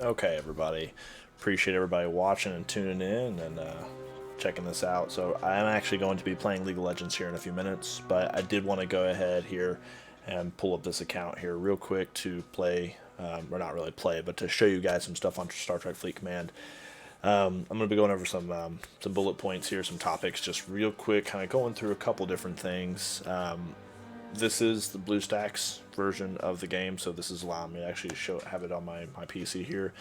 Okay, everybody. Appreciate everybody watching and tuning in and checking this out. So I am actually going to be playing League of Legends here in a few minutes, but I did want to go ahead here and pull up this account here real quick to play, or not really play, but to show you guys some stuff on Star Trek Fleet Command. I'm going to be going over some bullet points here, some topics, just real quick, kind of going through a couple different things. This is the BlueStacks version of the game, so this is allowing me to actually have it on my PC here.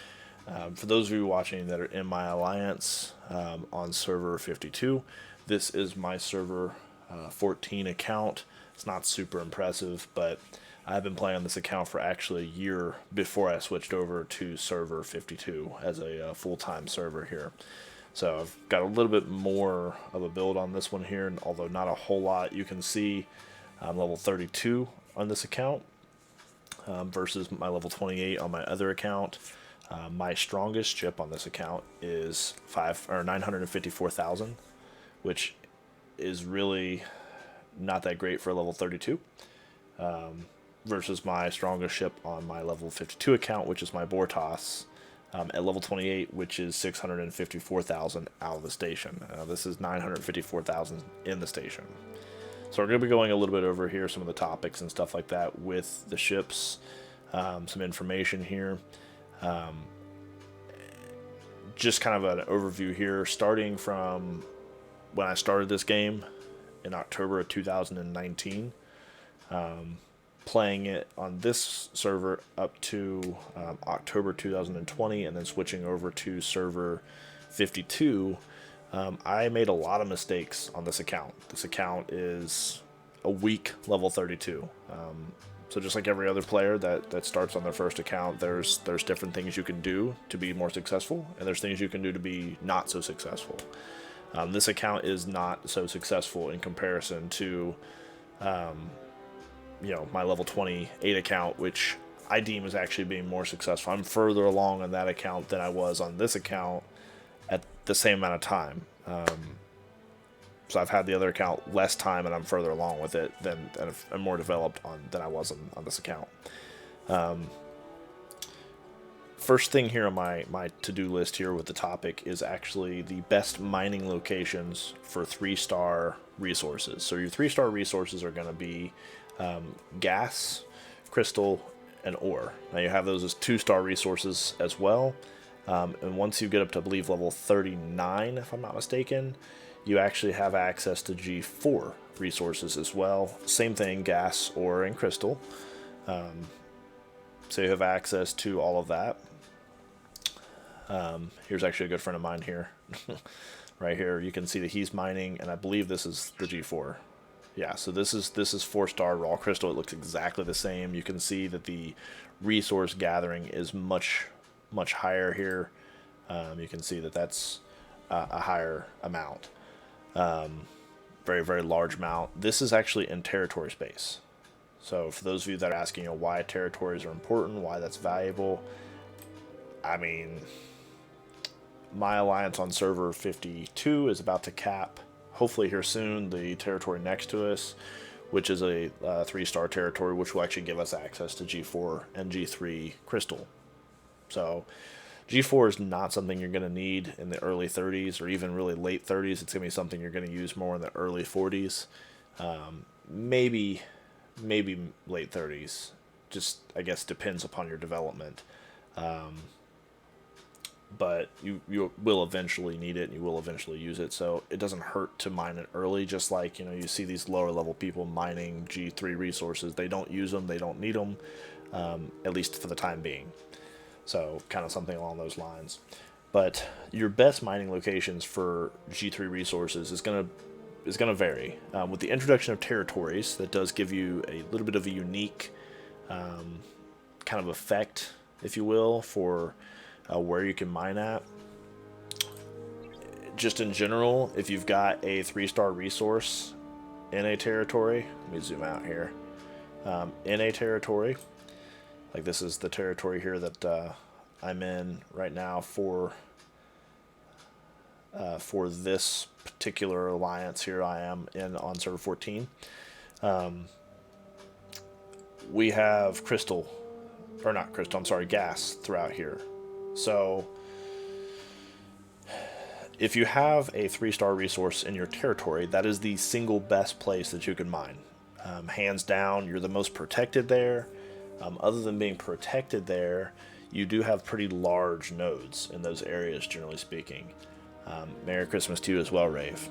For those of you watching that are in my alliance on server 52, this is my server 14 account. It's not super impressive, but I've been playing on this account for actually a year before I switched over to server 52 as a full-time server here. So I've got a little bit more of a build on this one here, although not a whole lot. You can see I'm level 32 on this account versus my level 28 on my other account. My strongest chip on this account is 954,000, which is really not that great for a level 32. Versus my strongest ship on my level 52 account, which is my Bortos, at level 28, which is 654,000 out of the station. This is 954,000 in the station. So we're going to be going a little bit over here, some of the topics and stuff like that with the ships, some information here. Just kind of an overview here, starting from when I started this game in October of 2019, playing it on this server up to October 2020, and then switching over to server 52. I made a lot of mistakes on this account. This account is a weak level 32. So just like every other player that starts on their first account, there's different things you can do to be more successful, and there's things you can do to be not so successful. This account is not so successful in comparison to, my level 28 account, which I deem as actually being more successful. I'm further along on that account than I was on this account at the same amount of time. So I've had the other account less time, and I'm further along with it than I'm more developed than I was on this account. First thing here on my to-do list here with the topic is actually the best mining locations for 3-star resources. So your 3-star resources are going to be gas, crystal, and ore. Now you have those as 2-star resources as well. And once you get up to, I believe, level 39, if I'm not mistaken, you actually have access to G4 resources as well. Same thing, gas, ore, and crystal. So you have access to all of that. Here's actually a good friend of mine here. Right here, you can see that he's mining, and I believe this is the G4. Yeah, so this is 4-star raw crystal. It looks exactly the same. You can see that the resource gathering is much higher here. You can see that that's a higher amount. Very, very large amount. This is actually in territory space. So for those of you that are asking, why territories are important, why that's valuable, I mean, my alliance on server 52 is about to cap, hopefully here soon, the territory next to us, which is a 3-star territory, which will actually give us access to G4 and G3 crystal. So G4 is not something you're going to need in the early 30s or even really late 30s. It's going to be something you're going to use more in the early 40s, maybe late 30s. Just, I guess, depends upon your development. But you will eventually need it, and you will eventually use it, so it doesn't hurt to mine it early. Just like, you see these lower level people mining G3 resources. They don't use them, they don't need them, at least for the time being. So kind of something along those lines. But your best mining locations for G3 resources is gonna vary. With the introduction of territories, that does give you a little bit of a unique kind of effect, if you will, for where you can mine at. Just in general, if you've got a 3-star resource in a territory, let me zoom out here. In a territory, like this is the territory here that I'm in right now for this particular alliance here. I am in on server 14. We have crystal or not crystal, I'm sorry, gas throughout here. So if you have a 3-star resource in your territory, that is the single best place that you can mine. Hands down, you're the most protected there. Other than being protected there, you do have pretty large nodes in those areas, generally speaking. Merry Christmas to you as well, Rave.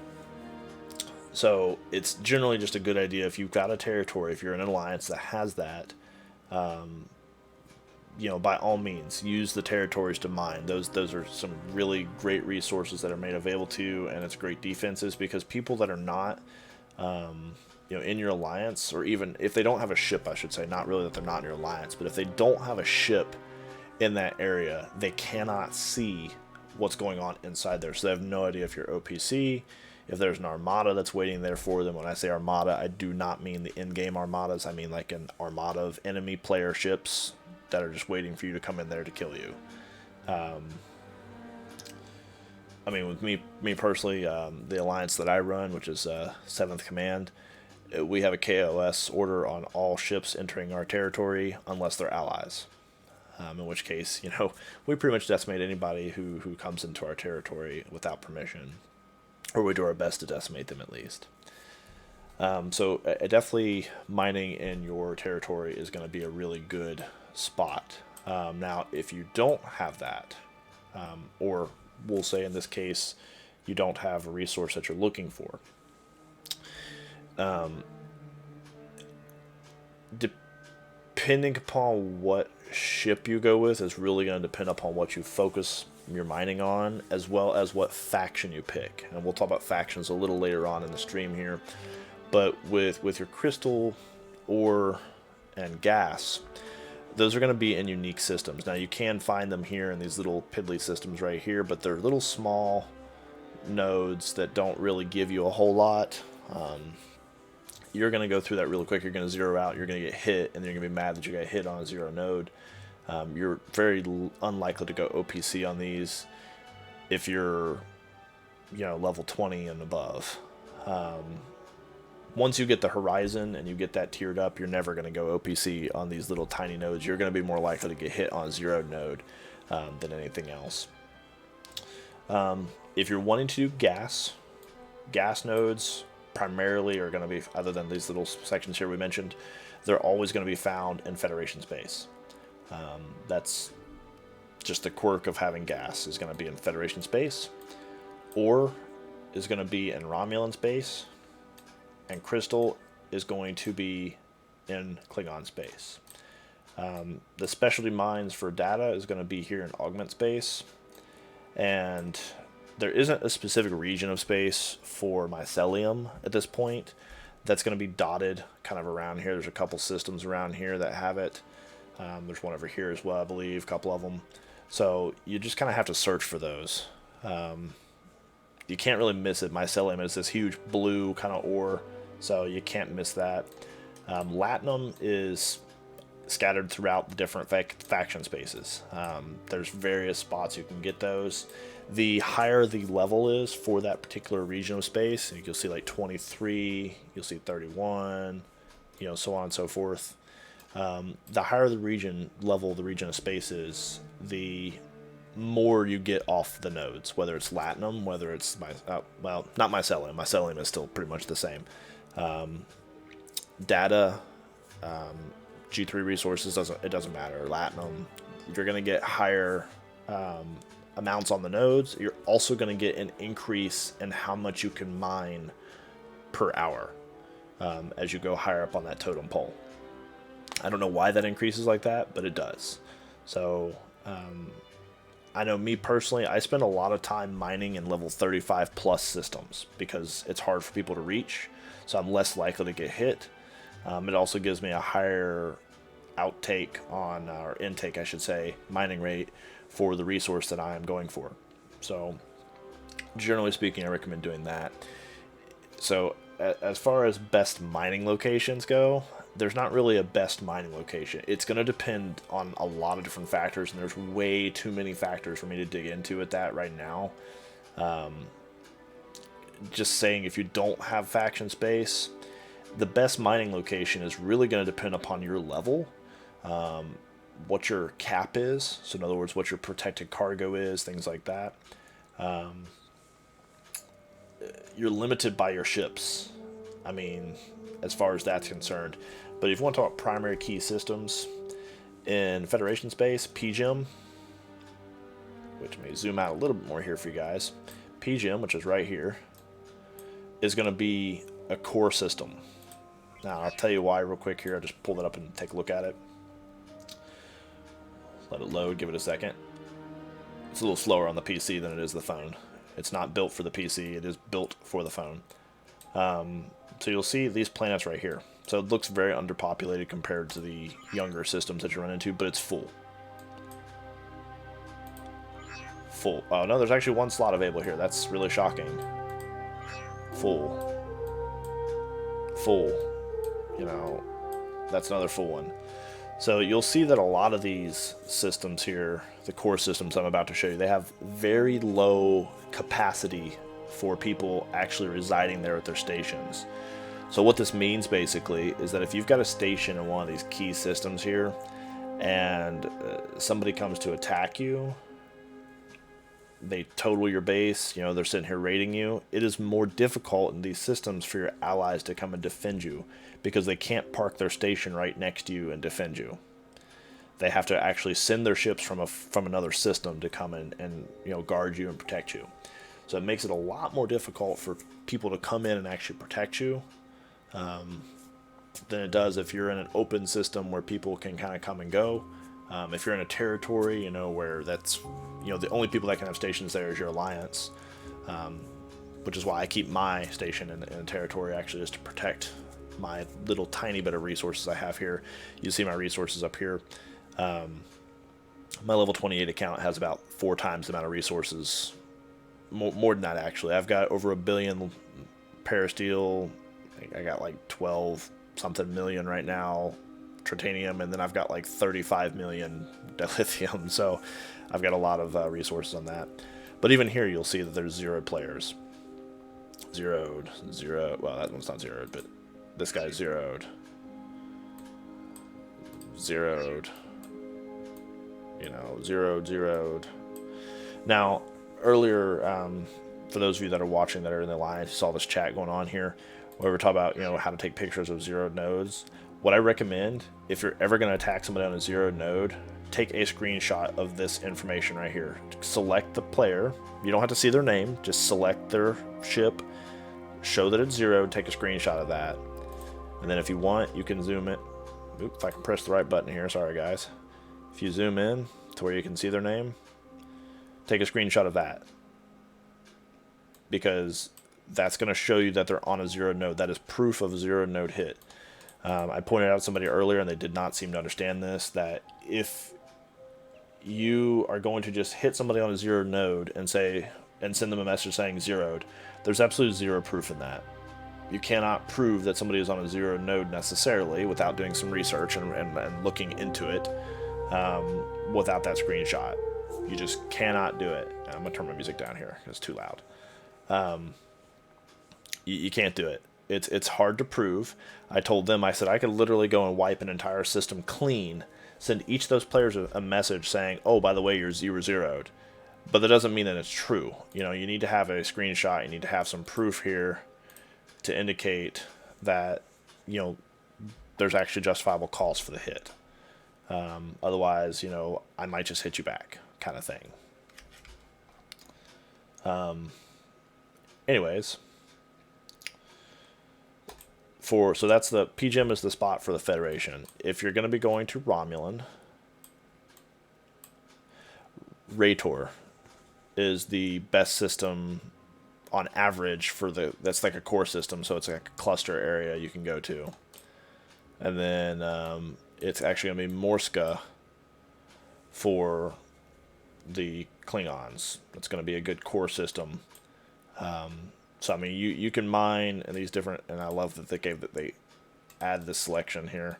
So it's generally just a good idea if you've got a territory, if you're in an alliance that has that, you know, by all means, use the territories to mine. Those are some really great resources that are made available to you, and it's great defenses, because people that are not, you know, in your alliance, or even if they don't have a ship, I should say, not really that they're not in your alliance, but if they don't have a ship in that area, they cannot see what's going on inside there. So they have no idea if you're OPC, if there's an armada that's waiting there for them. When I say armada, I do not mean the in-game armadas. I mean like an armada of enemy player ships that are just waiting for you to come in there to kill you. I mean, with me personally, the alliance that I run, which is 7th Command, we have a KOS order on all ships entering our territory unless they're allies. In which case, you know, we pretty much decimate anybody who comes into our territory without permission, or we do our best to decimate them at least. So definitely mining in your territory is going to be a really good spot. Now, if you don't have that, or we'll say in this case, you don't have a resource that you're looking for, depending upon what ship you go with is really going to depend upon what you focus your mining on, as well as what faction you pick. And we'll talk about factions a little later on in the stream here. But with your crystal, ore, and gas, those are going to be in unique systems. Now, you can find them here in these little piddly systems right here, but they're little small nodes that don't really give you a whole lot. You're going to go through that really quick. You're going to zero out. You're going to get hit, and you're going to be mad that you got hit on a zero node. You're very unlikely to go OPC on these if you're, you know, level 20 and above. Once you get the horizon and you get that tiered up, you're never going to go OPC on these little tiny nodes. You're going to be more likely to get hit on a zero node than anything else. If you're wanting to do gas nodes primarily are going to be, other than these little sections here we mentioned, they're always going to be found in Federation space. That's just the quirk of having gas, is going to be in Federation space, or is going to be in Romulan space, and crystal is going to be in Klingon space. The specialty mines for data is going to be here in Augment space, and there isn't a specific region of space for mycelium at this point. That's going to be dotted kind of around here. There's a couple systems around here that have it. There's one over here as well, I believe, a couple of them. So you just kind of have to search for those. You can't really miss it. Mycelium is this huge blue kind of ore, so you can't miss that. Latinum is scattered throughout the different faction spaces. There's various spots you can get those. The higher the level is for that particular region of space, you'll see like 23, you'll see 31, you know, so on and so forth. The higher the region level, the region of space is, the more you get off the nodes, whether it's Latinum, whether it's well, not Mycelium. Mycelium is still pretty much the same. Data, G3 resources, doesn't matter. Latinum, you're going to get higher amounts on the nodes. You're also going to get an increase in how much you can mine per hour as you go higher up on that totem pole. I don't know why that increases like that, but it does. So I know me personally, I spend a lot of time mining in level 35 plus systems because it's hard for people to reach, so I'm less likely to get hit. It also gives me a higher outtake on, or intake I should say, mining rate for the resource that I am going for. So generally speaking, I recommend doing that. So as far as best mining locations go, there's not really a best mining location. It's going to depend on a lot of different factors, and there's way too many factors for me to dig into at that right now. Just saying, if you don't have faction space, the best mining location is really going to depend upon your level. what your cap is. So in other words, what your protected cargo is, things like that. You're limited by your ships. I mean, as far as that's concerned. But if you want to talk about primary key systems in Federation space, PGM, which may zoom out a little bit more here for you guys. PGM, which is right here, is going to be a core system. Now, I'll tell you why real quick here. I'll just pull that up and take a look at it. Let it load, give it a second. It's a little slower on the PC than it is the phone. It's not built for the PC, it is built for the phone. So you'll see these planets right here. So it looks very underpopulated compared to the younger systems that you run into, but it's full. Full. Oh no, there's actually one slot available here. That's really shocking. Full. Full. You know, that's another full one. So you'll see that a lot of these systems here, the core systems I'm about to show you, they have very low capacity for people actually residing there at their stations. So what this means basically is that if you've got a station in one of these key systems here and somebody comes to attack you, they total your base, you know, they're sitting here raiding you, it is more difficult in these systems for your allies to come and defend you because they can't park their station right next to you and defend you. They have to actually send their ships from another system to come in and, you know, guard you and protect you. So it makes it a lot more difficult for people to come in and actually protect you than it does if you're in an open system where people can kind of come and go. If you're in a territory, you know, where that's, you know, the only people that can have stations there is your alliance, which is why I keep my station in a territory actually just to protect my little tiny bit of resources I have here. You see my resources up here. My level 28 account has about 4 times the amount of resources, more than that actually. I've got over 1 billion parasteel. I got like 12 something million right now titanium, and then I've got like 35 million dilithium, so I've got a lot of resources on that. But even here you'll see that there's 0 players. Zeroed, well, that one's not zeroed, but this guy's zeroed. Zeroed. You know, zeroed. Now, earlier, for those of you that are watching that are in the line, saw this chat going on here, where we're talking about, you know, how to take pictures of zeroed nodes. What I recommend, if you're ever going to attack somebody on a zeroed node, take a screenshot of this information right here. Select the player. You don't have to see their name. Just select their ship. Show that it's zeroed. Take a screenshot of that. And then if you want, you can zoom it. Oops, if I can press the right button here. Sorry, guys. If you zoom in to where you can see their name, take a screenshot of that. Because that's going to show you that they're on a zeroed node. That is proof of a zeroed node hit. I pointed out to somebody earlier, and they did not seem to understand this, that if you are going to just hit somebody on a zeroed node and send them a message saying zeroed, there's absolutely 0 proof in that. You cannot prove that somebody is on a zeroed node necessarily without doing some research and looking into it without that screenshot. You just cannot do it. I'm going to turn my music down here because it's too loud. You can't do it. It's hard to prove. I told them, I said, I could literally go and wipe an entire system clean, send each of those players a message saying, oh, by the way, you're zeroed. But that doesn't mean that it's true. You know, you need to have a screenshot. You need to have some proof here to indicate that, you know, there's actually justifiable cause for the hit. Otherwise, you know, I might just hit you back kind of thing. Anyways. So that's the PGM is the spot for the Federation. If you're going to be going to Romulan, Raytor is the best system on average for that's like a core system, so it's like a cluster area you can go to. And then it's actually going to be Morska for the Klingons. It's going to be a good core system. So I mean, you can mine in these different, and I love that they add this selection here.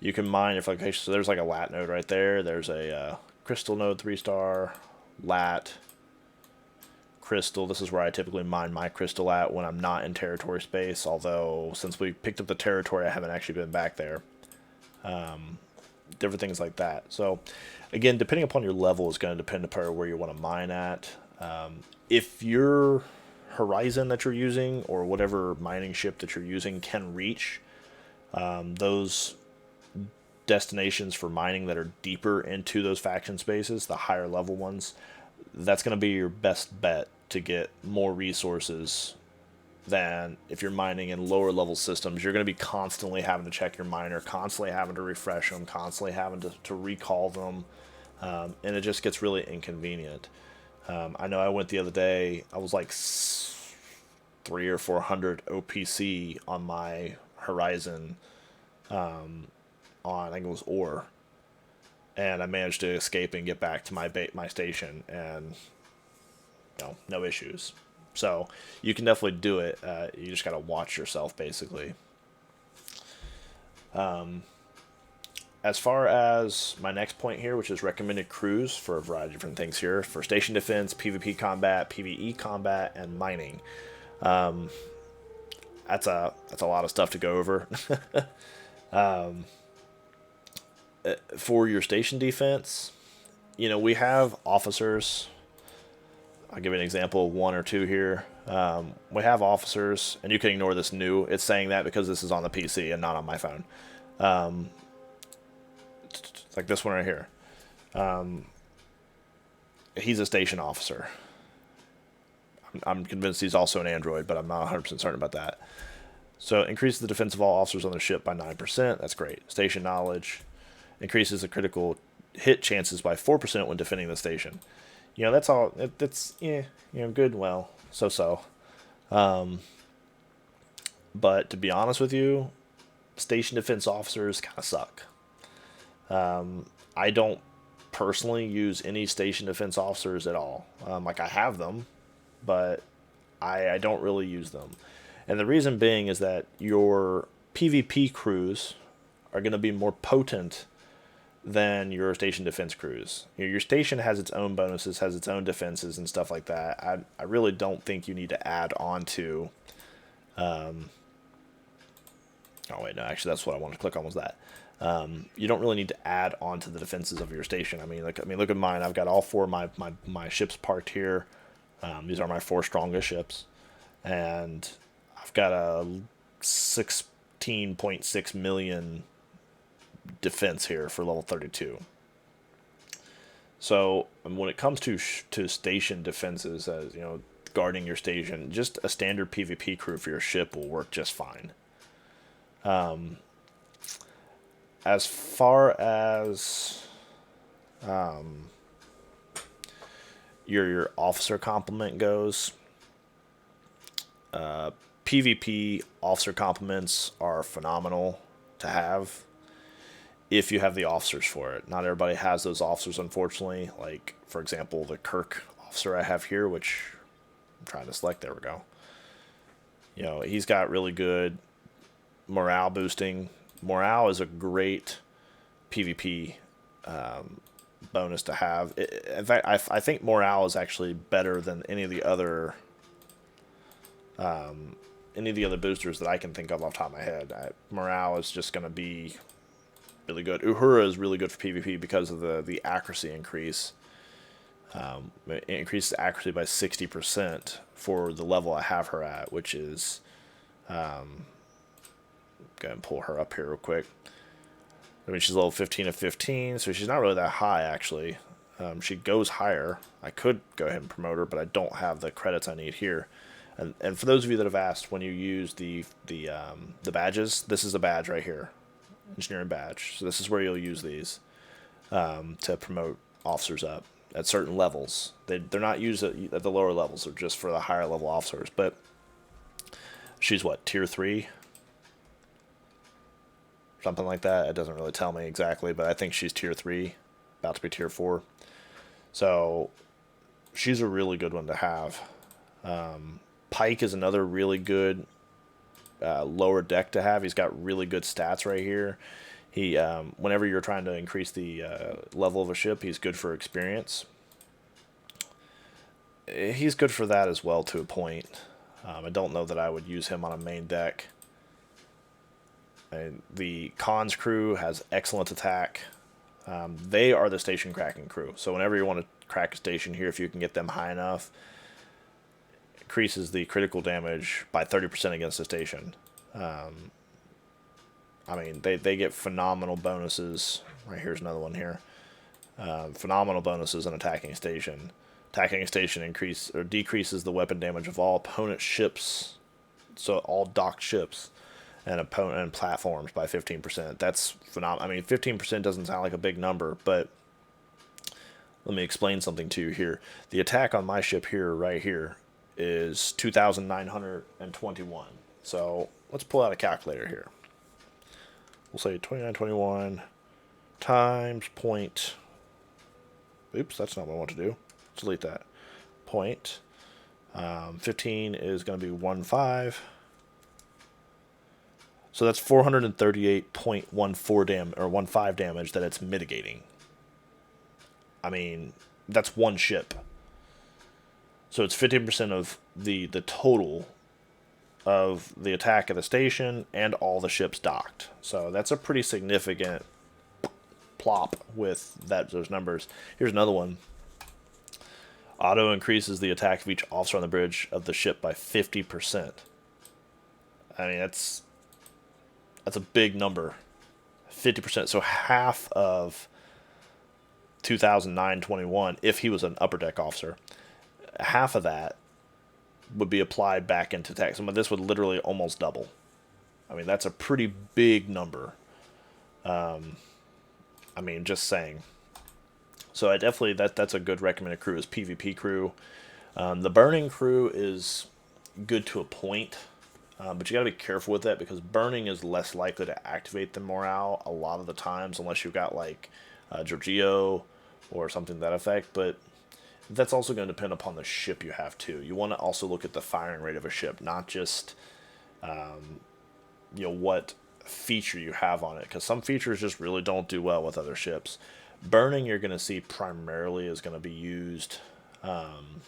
You can mine your location. So there's like a lat node right there. There's a crystal node 3-star, lat, crystal. This is where I typically mine my crystal at when I'm not in territory space. Although since we picked up the territory, I haven't actually been back there. different things like that. So, again, depending upon your level is going to depend upon where you want to mine at. If your horizon that you're using or whatever mining ship that you're using can reach those destinations for mining that are deeper into those faction spaces, the higher level ones, that's going to be your best bet to get more resources than if you're mining in lower level systems. You're going to be constantly having to check your miner, constantly having to refresh them, constantly having to recall them, and it just gets really inconvenient. I know I went the other day, I was like 300 or 400 OPC on my horizon, on I think it was ore, and I managed to escape and get back to my station, and no issues. So you can definitely do it. You just gotta watch yourself, basically. As far as my next point here, which is recommended crews for a variety of different things here, for station defense, PvP combat, PvE combat, and mining. That's a lot of stuff to go over. For your station defense, we have officers. I'll give you an example of one or two here. We have officers, and you can ignore this new. It's saying that because this is on the PC and not on my phone. Like this one right here. He's a station officer. I'm convinced he's also an android, but I'm not 100% certain about that. So increases the defense of all officers on the ship by 9%. That's great. Station knowledge increases the critical hit chances by 4% when defending the station. That's all. That's good. Well, so. But to be honest with you, station defense officers kind of suck. I don't personally use any station defense officers at all. Like I have them, but I don't really use them. And the reason being is that your PvP crews are going to be more potent than your station defense crews. Your station has its own bonuses, has its own defenses and stuff like that. I really don't think you need to add on to... oh wait, no, actually that's what I wanted to click on was that. You don't really need to add on to the defenses of your station. Look at mine. I've got all four of my ships parked here. These are my 4 strongest ships. And I've got a 16.6 million defense here for level 32. So when it comes to station defenses, as guarding your station, just a standard PvP crew for your ship will work just fine. As far as your officer complement goes, PvP officer complements are phenomenal to have if you have the officers for it. Not everybody has those officers, unfortunately. Like, for example, the Kirk officer I have here, which I'm trying to select. There we go. He's got really good morale boosting. Morale is a great PvP bonus to have. In fact, I think morale is actually better than any of the other boosters that I can think of off the top of my head. Morale is just going to be really good. Uhura is really good for PvP because of the accuracy increase. It increases accuracy by 60% for the level I have her at, which is... go ahead and pull her up here real quick. She's level 15 of 15, so she's not really that high, actually. She goes higher. I could go ahead and promote her, but I don't have the credits I need here. And for those of you that have asked, when you use the badges, this is a badge right here. Engineering badge. So this is where you'll use these to promote officers up at certain levels. They're not used at the lower levels. They're just for the higher level officers. But she's what, tier 3? Something like that. It doesn't really tell me exactly, but I think she's tier 3, about to be tier 4. So she's a really good one to have. Pike is another really good lower deck to have. He's got really good stats right here. He, whenever you're trying to increase the level of a ship, he's good for experience. He's good for that as well to a point. I don't know that I would use him on a main deck. The Khan's crew has excellent attack. They are the station cracking crew. So whenever you want to crack a station here, if you can get them high enough, increases the critical damage by 30% against the station. I mean, they get phenomenal bonuses. Right, here's another one here. Phenomenal bonuses on attacking a station. Attacking a station decreases the weapon damage of all opponent ships, so all docked ships and opponent and platforms by 15%. That's phenomenal. I mean, 15% doesn't sound like a big number, but let me explain something to you here. The attack on my ship here, right here, is 2,921. So let's pull out a calculator here. We'll say 2921 times point. Oops, that's not what I want to do. Let's delete that. Point. 15 is going to be 1.5. So that's 438.14 or 1.5 damage that it's mitigating. I mean, that's one ship. So it's 15% of the total of the attack of the station and all the ships docked. So that's a pretty significant plop with those numbers. Here's another one. Auto increases the attack of each officer on the bridge of the ship by 50%. I mean, that's a big number. 50%. So half of 2,921, if he was an upper deck officer, half of that would be applied back into attack. So this would literally almost double. I mean, that's a pretty big number. I mean, just saying. So I definitely, that's a good recommended crew is PvP crew. The burning crew is good to a point, but you got to be careful with that because burning is less likely to activate the morale a lot of the times unless you've got like Giorgio or something to that effect. But that's also going to depend upon the ship you have too. You want to also look at the firing rate of a ship, not just what feature you have on it, because some features just really don't do well with other ships. Burning, you're going to see primarily is going to be used on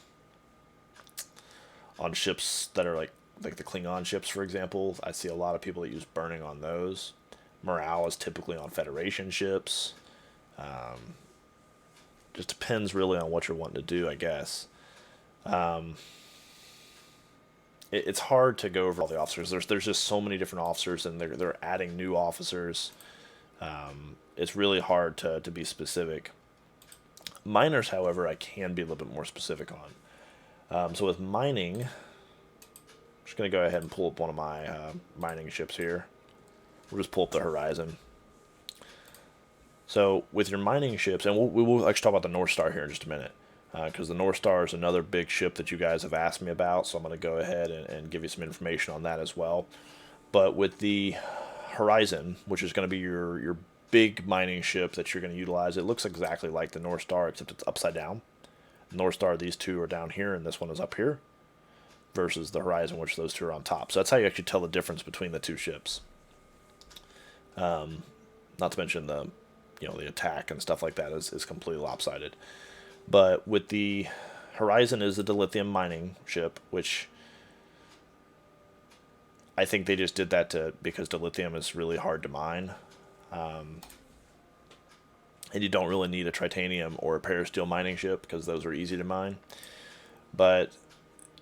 ships that are like the Klingon ships, for example. I see a lot of people that use burning on those. Morale is typically on Federation ships. Just depends really on what you're wanting to do, I guess. It's hard to go over all the officers. There's just so many different officers, and they're adding new officers. It's really hard to be specific. Miners, however, I can be a little bit more specific on. So with mining, I'm just going to go ahead and pull up one of my mining ships here. We'll just pull up the Horizon. So with your mining ships, and we will actually talk about the North Star here in just a minute, because the North Star is another big ship that you guys have asked me about, so I'm going to go ahead and give you some information on that as well. But with the Horizon, which is going to be your big mining ship that you're going to utilize, it looks exactly like the North Star, except it's upside down. North Star, these two are down here, and this one is up here, versus the Horizon, which those two are on top. So that's how you actually tell the difference between the two ships. Not to mention the attack and stuff like that is completely lopsided. But with the Horizon is the dilithium mining ship, which I think they just did that because dilithium is really hard to mine. And you don't really need a titanium or a parasteel mining ship because those are easy to mine. But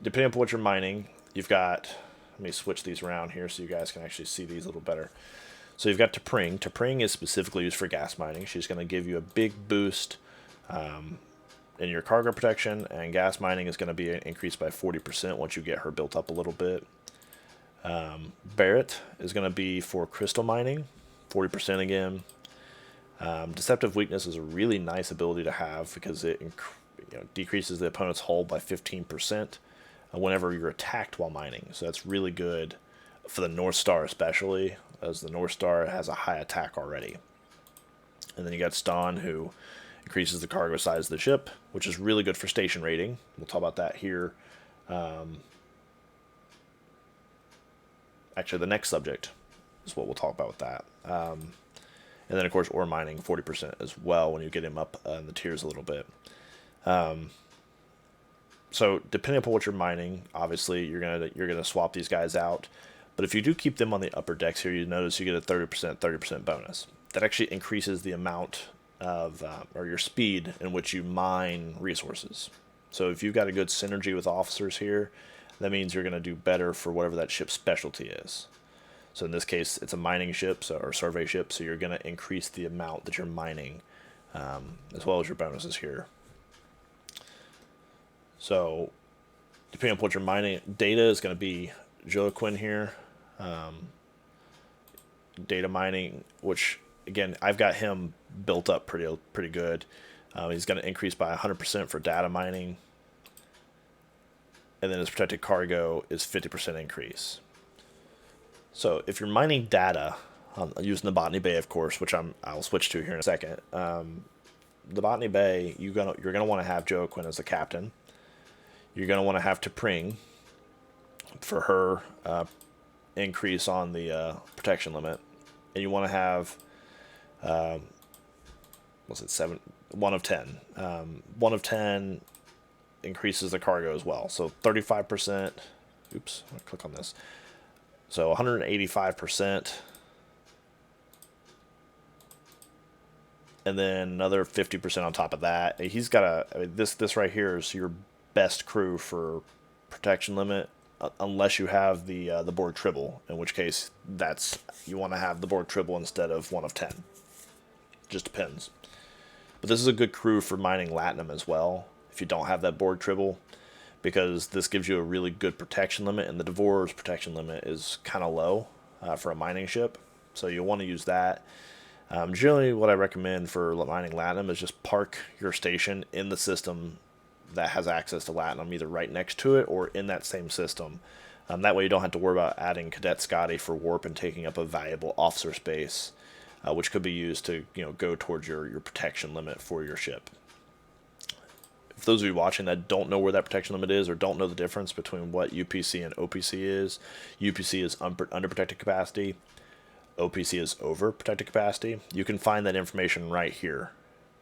depending on what you're mining, you've got, let me switch these around here so you guys can actually see these a little better. So you've got T'Pring. T'Pring is specifically used for gas mining. She's going to give you a big boost in your cargo protection, and gas mining is going to be increased by 40% once you get her built up a little bit. Barrett is going to be for crystal mining, 40% again. Deceptive Weakness is a really nice ability to have because it decreases the opponent's hull by 15% whenever you're attacked while mining. So that's really good for the North Star especially, as the North Star has a high attack already. And then you got Ston, who increases the cargo size of the ship, which is really good for station rating. We'll talk about that here. Actually, the next subject is what we'll talk about with that. And then, of course, ore mining, 40% as well when you get him up in the tiers a little bit. So depending upon what you're mining, obviously you're gonna swap these guys out. But if you do keep them on the upper decks here, you notice you get a 30% bonus. That actually increases the amount of, or your speed in which you mine resources. So if you've got a good synergy with officers here, that means you're going to do better for whatever that ship's specialty is. So in this case, it's a mining ship, or survey ship, so you're going to increase the amount that you're mining, as well as your bonuses here. So depending on what you're mining, data is going to be Joaquin here. Data mining, which again, I've got him built up pretty good. He's going to increase by 100% for data mining, and then his protected cargo is 50% increase. So if you're mining data, using the Botany Bay, of course, which I'll switch to here in a second. The Botany Bay, you're gonna want to have Joaquin as the captain. You're gonna want to have T'Pring for her increase on the protection limit, and you want to have what's it, 1 of 10. 1 of 10 increases the cargo as well. So 35%. Oops, I'm gonna click on this. So 185%. And then another 50% on top of that. He's got this right here is your best crew for protection limit, unless you have the Borg Tribble, in which case you want to have the Borg Tribble instead of 1 of 10. Just depends. But this is a good crew for mining Latinum as well, if you don't have that Borg Tribble, because this gives you a really good protection limit, and the Devorer's protection limit is kind of low for a mining ship, so you'll want to use that. Generally, what I recommend for mining Latinum is just park your station in the system that has access to Latinum, either right next to it or in that same system. That way you don't have to worry about adding Cadet Scotty for warp and taking up a valuable officer space, which could be used to go towards your protection limit for your ship. For those of you watching that don't know where that protection limit is, or don't know the difference between what UPC and OPC is, UPC is under protected capacity, OPC is over protected capacity. You can find that information right here.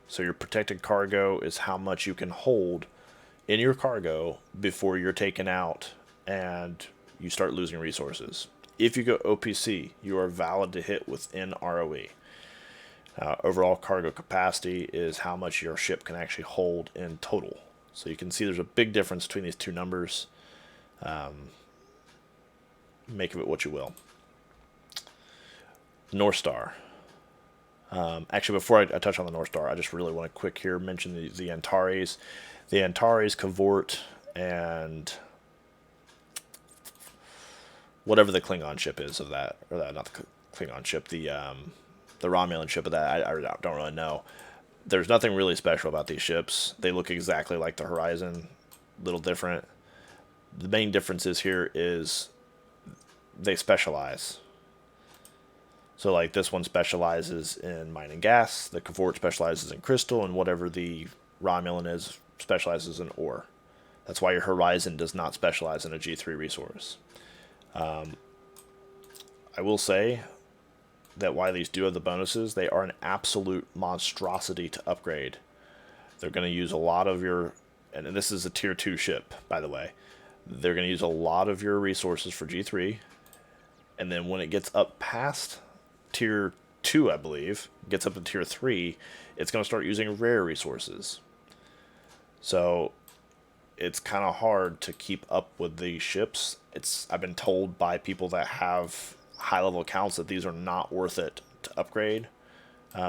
So your protected cargo is how much you can hold in your cargo before you're taken out and you start losing resources. If you go OPC, you are valid to hit within ROE. Overall cargo capacity is how much your ship can actually hold in total. So you can see there's a big difference between these two numbers. Make of it what you will. North Star. Actually, before I touch on the North Star, I just really want to quick here mention the Antares. The Antares, Cavort, and whatever the Klingon ship is of that, or not the Klingon ship, the Romulan ship of that, I don't really know. There's nothing really special about these ships. They look exactly like the Horizon, a little different. The main difference is they specialize. So like this one specializes in mining gas, the Cavort specializes in crystal, and whatever the Romulan is specializes in ore. That's why your Horizon does not specialize in a G3 resource. I will say that while these do have the bonuses, they are an absolute monstrosity to upgrade. They're going to use a lot of your, and this is a tier 2 ship, by the way. They're going to use a lot of your resources for G3, and then when it gets up past tier 2, I believe, gets up to tier 3, it's going to start using rare resources. So it's kind of hard to keep up with these ships. I've been told by people that have high-level accounts that these are not worth it to upgrade,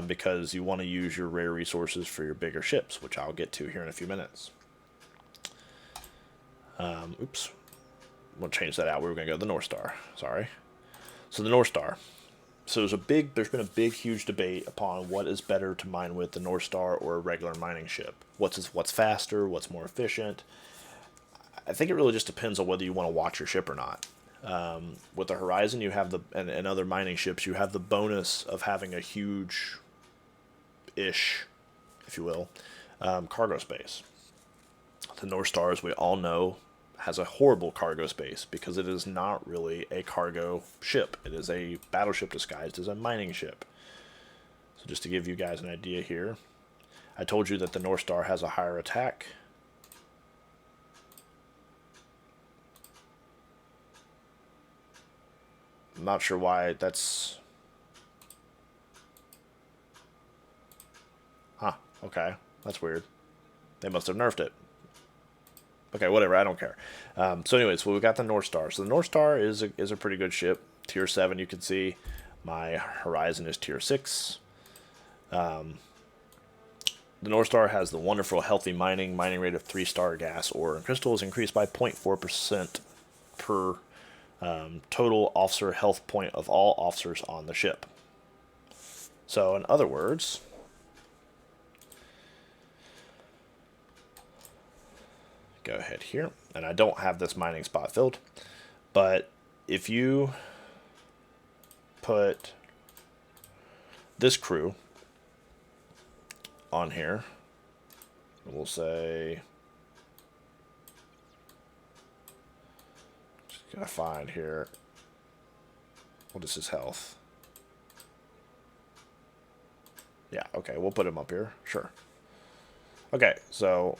because you want to use your rare resources for your bigger ships, which I'll get to here in a few minutes. Oops. We'll change that out. We were going to go to the North Star. Sorry. So the North Star. So there's been a big, huge debate upon what is better to mine with, the North Star or a regular mining ship. What's faster? What's more efficient? I think it really just depends on whether you want to watch your ship or not. With the Horizon, you have and other mining ships, you have the bonus of having a huge-ish, if you will, cargo space. The North Star, as we all know, has a horrible cargo space because it is not really a cargo ship. It is a battleship disguised as a mining ship. So just to give you guys an idea here, I told you that the North Star has a higher attack. I'm not sure why that's... Okay, that's weird. They must have nerfed it. Okay, whatever. I don't care. So, anyways, well, we got the North Star. So the North Star is a pretty good ship. Tier 7, you can see. My Horizon is Tier 6. The North Star has the wonderful healthy mining rate of 3-star gas ore and crystal is increased by 0.4% per total officer health point of all officers on the ship. So, in other words, go ahead here, and I don't have this mining spot filled, but if you put this crew on here, we'll say, just gotta find here, what is his health? Yeah, okay, we'll put him up here, sure. Okay, so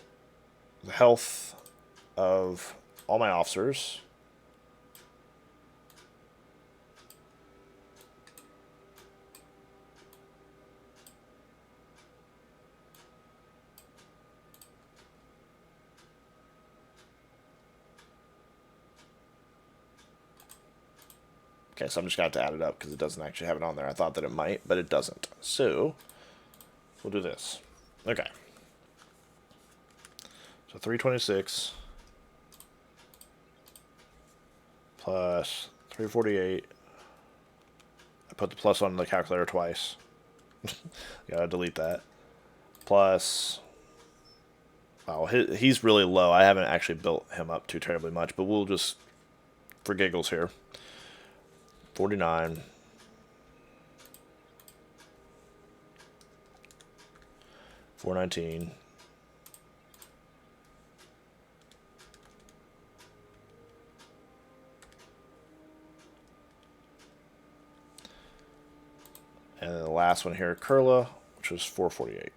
the health of all my officers. Okay, so I'm just going to have to add it up because it doesn't actually have it on there. I thought that it might, but it doesn't. So, we'll do this. Okay. So 326 plus 348. I put the plus on the calculator twice. Gotta delete that. Plus, wow, he's really low. I haven't actually built him up too terribly much, but we'll just, for giggles here, 49. 419. And then the last one here, Curla, which was 448.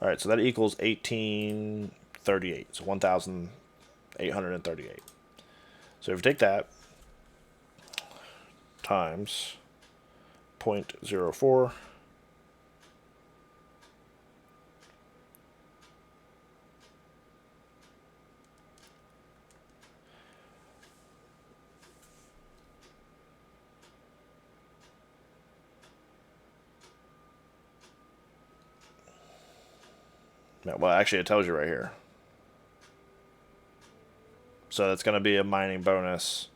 All right, so that equals 1838. So 1,838. So if you take that times 0.04, well, actually, it tells you right here. So that's going to be a mining bonus.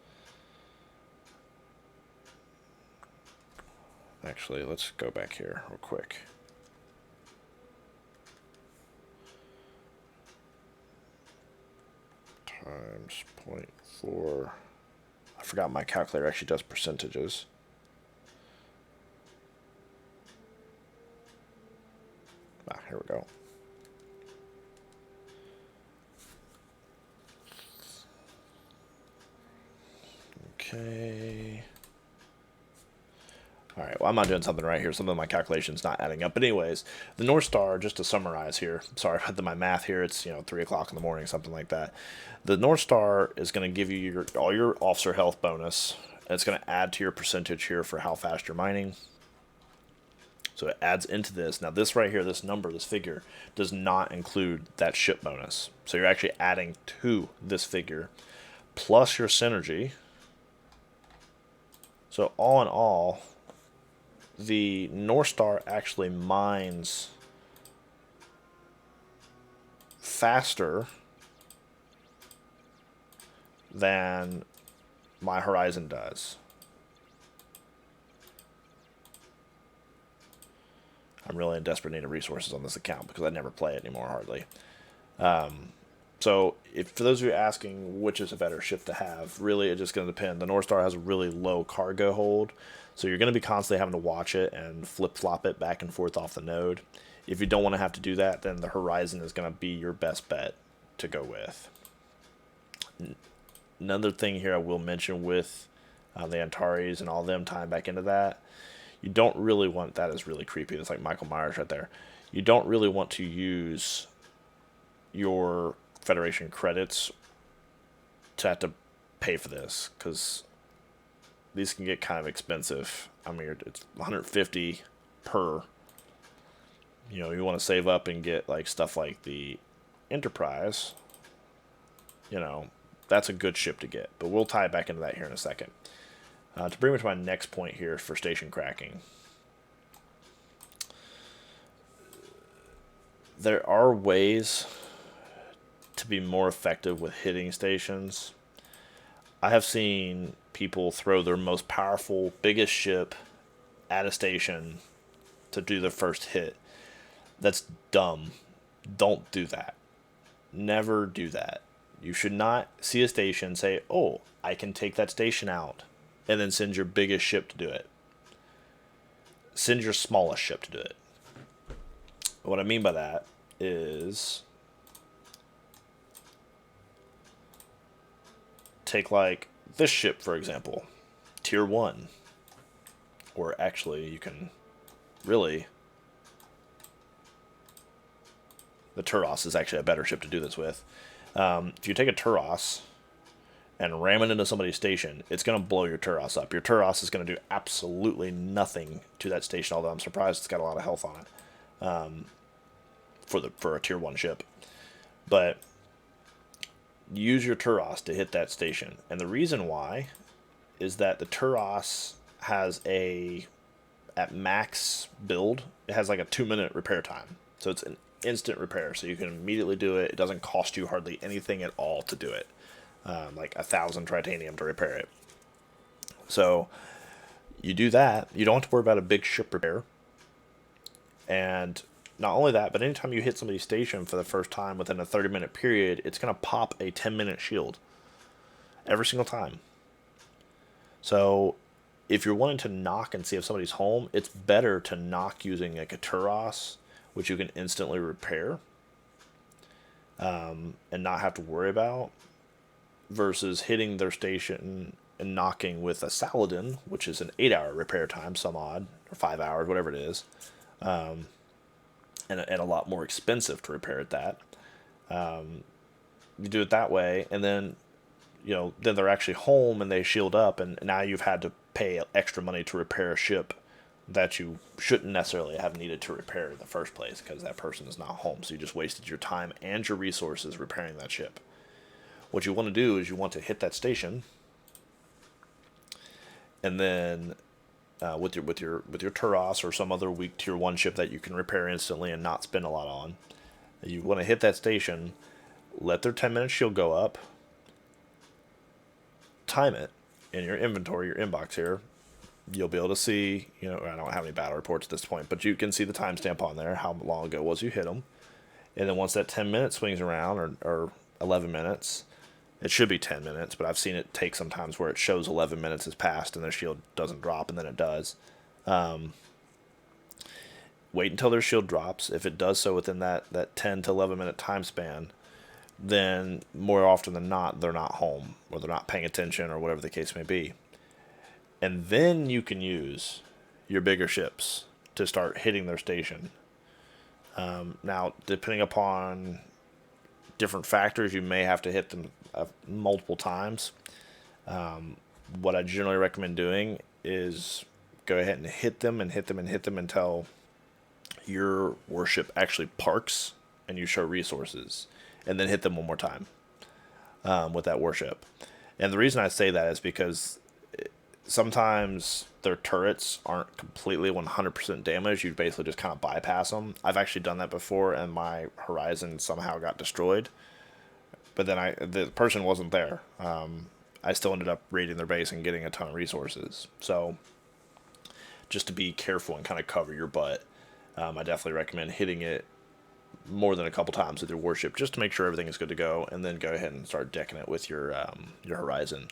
Actually, let's go back here real quick. Times 0.4. I forgot my calculator actually does percentages. Ah, here we go. Okay. Alright, well, I'm not doing something right here. Some of my calculations not adding up. But anyways, the North Star, just to summarize here, sorry about my math here. It's, 3 o'clock in the morning, something like that. The North Star is going to give you all your officer health bonus. And it's going to add to your percentage here for how fast you're mining. So it adds into this. Now this right here, this number, this figure, does not include that ship bonus. So you're actually adding to this figure, plus your synergy. So all in all, the North Star actually mines faster than my Horizon does. I'm really in desperate need of resources on this account because I never play it anymore, hardly. So, for those of you asking which is a better ship to have, really it's just going to depend. The North Star has a really low cargo hold, so you're going to be constantly having to watch it and flip-flop it back and forth off the node. If you don't want to have to do that, then the Horizon is going to be your best bet to go with. Another thing here I will mention with the Antares and all them tying back into that, you don't really want, that is really creepy. It's like Michael Myers right there. You don't really want to use your Federation credits to have to pay for this, because these can get kind of expensive. I mean, it's 150 per You know, you want to save up and get like stuff like the Enterprise. You know, that's a good ship to get. But we'll tie it back into that here in a second. To bring me to my next point here for station cracking. There are ways to be more effective with hitting stations. I have seen people throw their most powerful, biggest ship at a station to do the first hit. That's dumb. Don't do that. Never do that. You should not see a station, say, oh, I can take that station out, and then send your biggest ship to do it. Send your smallest ship to do it. What I mean by that is take like this ship, for example, tier 1. Or actually, you can really... The Turos is actually a better ship to do this with. If you take a Turos and ram it into somebody's station, it's going to blow your Turos up. Your Turos is going to do absolutely nothing to that station, although I'm surprised it's got a lot of health on it for a tier 1 ship. But use your Turos to hit that station. And the reason why is that the Turos has at max build, it has like a 2-minute repair time. So it's an instant repair, so you can immediately do it. It doesn't cost you hardly anything at all to do it. Like 1,000 titanium to repair it. So you do that, you don't have to worry about a big ship repair. And not only that, but anytime you hit somebody's station for the first time within a 30-minute period, it's going to pop a 10-minute shield. Every single time. So if you're wanting to knock and see if somebody's home, it's better to knock using like a Turos, which you can instantly repair and not have to worry about, versus hitting their station and knocking with a Saladin, which is an 8-hour repair time, some odd, or 5 hours, whatever it is, and a lot more expensive to repair at that. You do it that way, and then then they're actually home and they shield up, and now you've had to pay extra money to repair a ship that you shouldn't necessarily have needed to repair in the first place because that person is not home. So you just wasted your time and your resources repairing that ship. What you want to do is you want to hit that station, and then with your Turos or some other weak tier 1 ship that you can repair instantly and not spend a lot on, you want to hit that station, let their 10-minute shield go up, time it in your inventory, your inbox here. You'll be able to see, I don't have any battle reports at this point, but you can see the timestamp on there, how long ago it was you hit them. And then once that 10 minutes swings around, or 11 minutes, it should be 10 minutes, but I've seen it take sometimes where it shows 11 minutes has passed and their shield doesn't drop, and then it does. Wait until their shield drops. If it does so within that 10 to 11 minute time span, then more often than not, they're not home, or they're not paying attention, or whatever the case may be. And then you can use your bigger ships to start hitting their station. Now, depending upon different factors, you may have to hit them multiple times. What I generally recommend doing is go ahead and hit them and hit them and hit them until your warship actually parks and you show resources. And then hit them one more time with that warship. And the reason I say that is because sometimes their turrets aren't completely 100% damaged. You basically just kind of bypass them. I've actually done that before, and my Horizon somehow got destroyed. But then the person wasn't there. I still ended up raiding their base and getting a ton of resources. So just to be careful and kind of cover your butt, I definitely recommend hitting it more than a couple times with your warship just to make sure everything is good to go, and then go ahead and start decking it with your Horizon.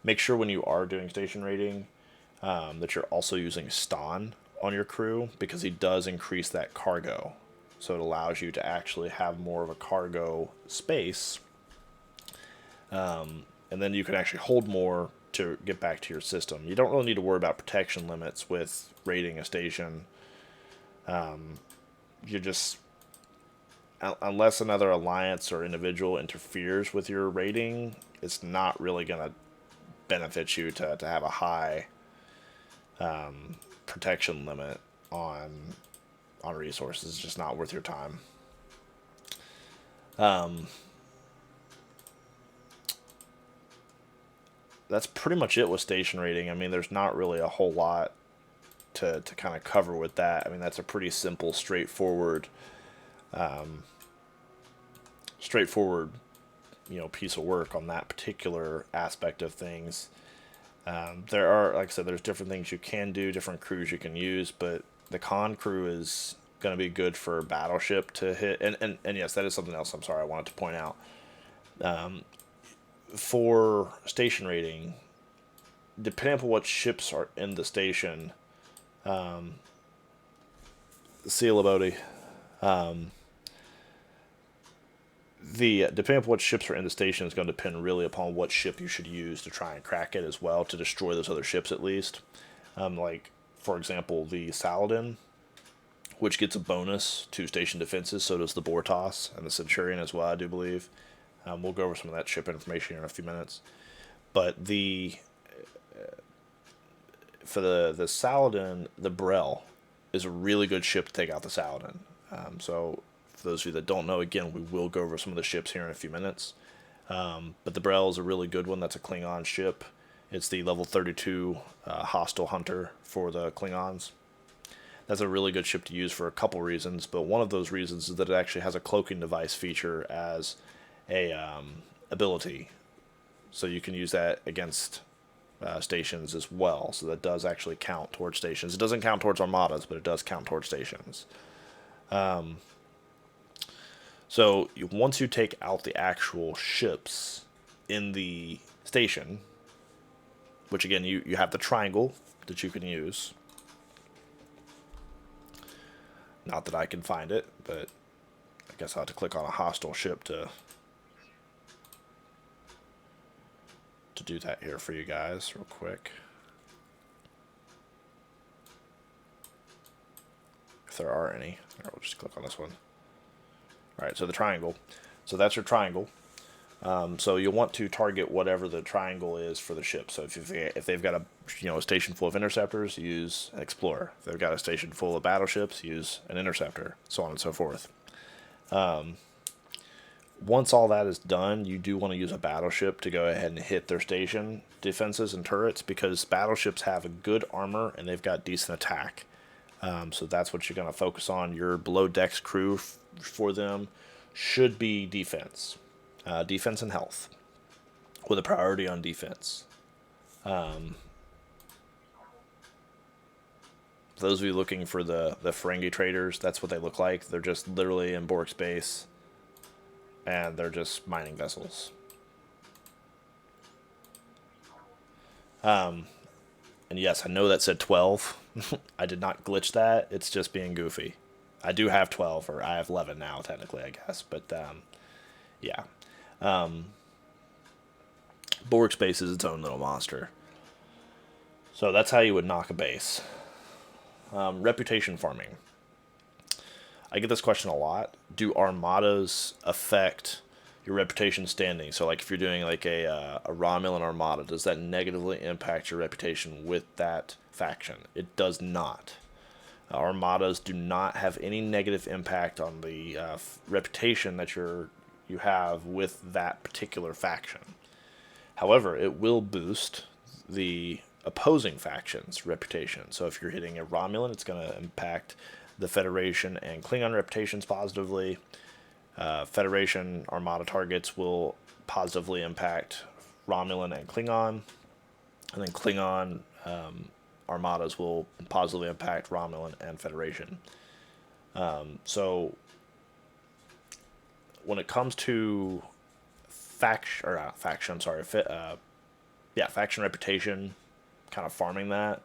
Make sure when you are doing station raiding that you're also using Ston on your crew, because he does increase that cargo. So it allows you to actually have more of a cargo space, and then you can actually hold more to get back to your system. You don't really need to worry about protection limits with raiding a station. You just, unless another alliance or individual interferes with your raiding, it's not really going to benefit you to have a high protection limit on on resources. It's just not worth your time. That's pretty much it with station rating. I mean, there's not really a whole lot to kind of cover with that. I mean, that's a pretty simple, straightforward, piece of work on that particular aspect of things. There are, like I said, there's different things you can do, different crews you can use, but the con crew is going to be good for battleship to hit. And yes, that is something else. I'm sorry, I wanted to point out. For station rating, depending on what ships are in the station, Seal of Bodhi, the depending on what ships are in the station is going to depend really upon what ship you should use to try and crack it as well, to destroy those other ships at least. Like, for example, the Saladin, which gets a bonus to station defenses, so does the Bortos and the Centurion as well, I do believe. We'll go over some of that ship information in a few minutes. But for the Saladin, the Brel is a really good ship to take out the Saladin. So for those of you that don't know, again, we will go over some of the ships here in a few minutes. But the Brel is a really good one. That's a Klingon ship. It's the level 32 hostile hunter for the Klingons. That's a really good ship to use for a couple reasons, but one of those reasons is that it actually has a cloaking device feature as a ability. So you can use that against stations as well. So that does actually count towards stations. It doesn't count towards armadas, but it does count towards stations. So once you take out the actual ships in the station, which again, you have the triangle that you can use. Not that I can find it, but I guess I'll have to click on a hostile ship to do that here for you guys real quick. If there are any. We'll just click on this one. Alright, so the triangle. So that's your triangle. So you'll want to target whatever the triangle is for the ship. So if they've got a station full of interceptors, use an explorer. If they've got a station full of battleships, use an interceptor, so on and so forth. Once all that is done, you do want to use a battleship to go ahead and hit their station defenses and turrets, because battleships have a good armor and they've got decent attack. So that's what you're going to focus on. Your below decks crew for them should be defense. Defense and health, with a priority on defense. Those of you looking for the Ferengi traders, that's what they look like. They're just literally in Borg space, and they're just mining vessels. And yes, I know that said 12. I did not glitch that. It's just being goofy. I do have 12, or I have 11 now, technically, I guess. But, yeah. Borg space is its own little monster. So that's how you would knock a base. Reputation farming. I get this question a lot. Do armadas affect your reputation standing? So, like, if you're doing like a Romulan armada, does that negatively impact your reputation with that faction? It does not. Armadas do not have any negative impact on the reputation that you have with that particular faction. However, it will boost the opposing faction's reputation. So if you're hitting a Romulan, it's going to impact the Federation and Klingon reputations positively. Federation Armada targets will positively impact Romulan and Klingon. And then Klingon Armadas will positively impact Romulan and Federation. So when it comes to faction reputation, kind of farming that,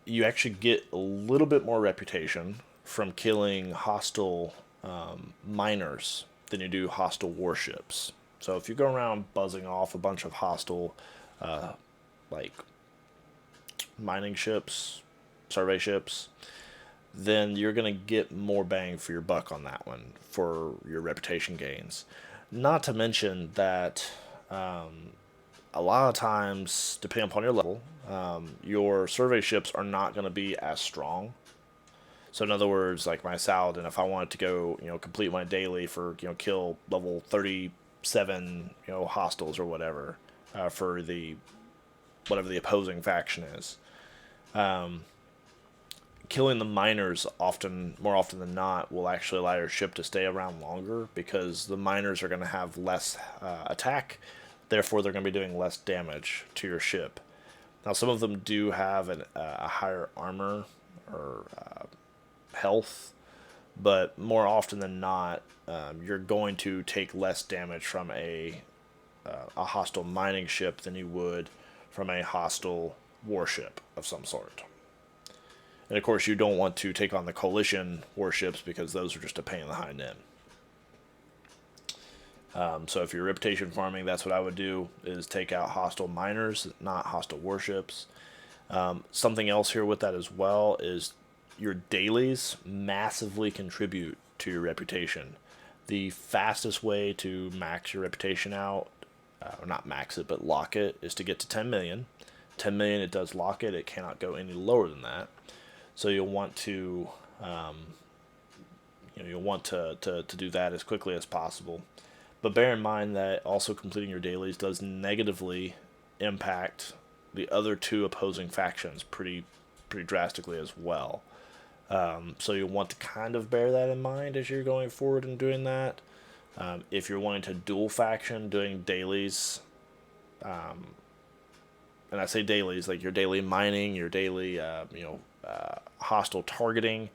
you actually get a little bit more reputation from killing hostile miners than you do hostile warships. So if you go around buzzing off a bunch of hostile like mining ships, survey ships, then you're going to get more bang for your buck on that one for your reputation gains. Not to mention that a lot of times, depending upon your level, your survey ships are not going to be as strong. So in other words, like my Saladin, if I wanted to go, complete my daily for, kill level 37, hostiles or whatever, for the whatever the opposing faction is. Killing the miners more often than not, will actually allow your ship to stay around longer because the miners are going to have less attack, therefore they're going to be doing less damage to your ship. Now, some of them do have a higher armor or health, but more often than not, you're going to take less damage from a hostile mining ship than you would from a hostile warship of some sort. And of course, you don't want to take on the coalition warships because those are just a pain in the hind end. So if you're reputation farming, that's what I would do, is take out hostile miners, not hostile warships. Something else here with that as well is your dailies massively contribute to your reputation. The fastest way to max your reputation out, or not max it, but lock it, is to get to 10 million. 10 million, it does lock it. It cannot go any lower than that. So you'll want to, to do that as quickly as possible. But bear in mind that also completing your dailies does negatively impact the other two opposing factions pretty drastically as well. So you'll want to kind of bear that in mind as you're going forward and doing that. If you're wanting to dual faction, doing dailies, and I say dailies, like your daily mining, your daily, hostile targeting,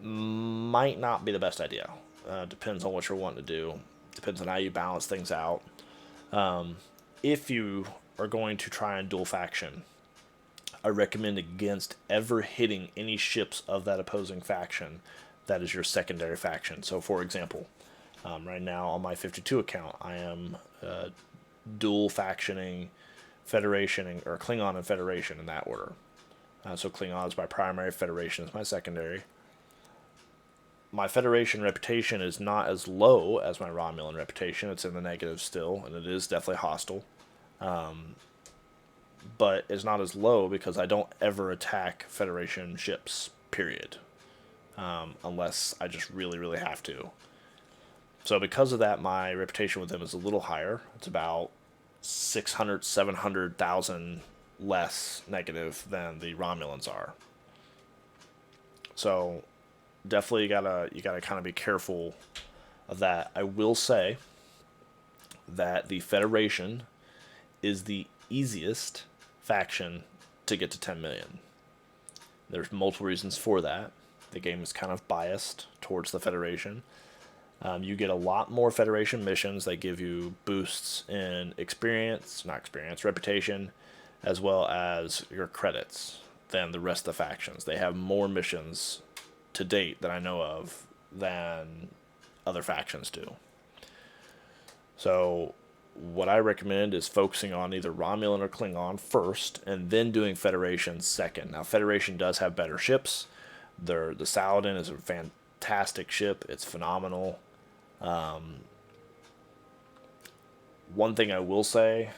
might not be the best idea. Depends on what you're wanting to do. Depends on how you balance things out. If you are going to try and dual faction, I recommend against ever hitting any ships of that opposing faction that is your secondary faction. So, for example, right now on my 52 account, I am dual factioning Federation or Klingon and Federation in that order. So Klingon is my primary, Federation is my secondary. My Federation reputation is not as low as my Romulan reputation. It's in the negative still, and it is definitely hostile. But it's not as low because I don't ever attack Federation ships, period. Unless I just really, really have to. So because of that, my reputation with them is a little higher. It's about 600, 700,000 less negative than the Romulans are. So definitely you gotta kind of be careful of that. I will say that the Federation is the easiest faction to get to 10 million. There's multiple reasons for that. The game is kind of biased towards the Federation. You get a lot more Federation missions that give you boosts in reputation, as well as your credits than the rest of the factions. They have more missions to date that I know of than other factions do. So what I recommend is focusing on either Romulan or Klingon first, and then doing Federation second. Now, Federation does have better ships. The Saladin is a fantastic ship. It's phenomenal. One thing I will say,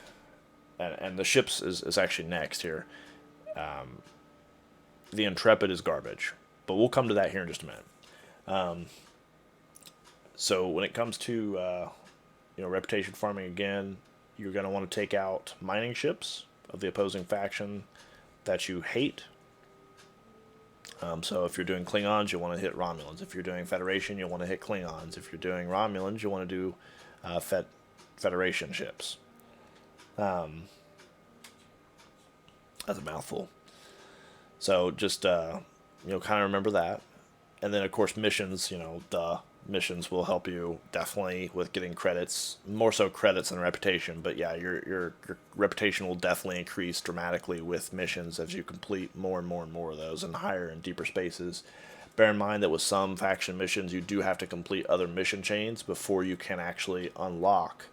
and the ships is actually next here, the Intrepid is garbage. But we'll come to that here in just a minute. So when it comes to reputation farming again, you're going to want to take out mining ships of the opposing faction that you hate. So if you're doing Klingons, you want to hit Romulans. If you're doing Federation, you want to hit Klingons. If you're doing Romulans, you want to do Federation ships. That's a mouthful. So just kind of remember that. And then of course missions, the missions will help you definitely with getting credits, more so credits than reputation. But yeah, your reputation will definitely increase dramatically with missions as you complete more and more and more of those in higher and deeper spaces. Bear in mind that with some faction missions, you do have to complete other mission chains before you can actually unlock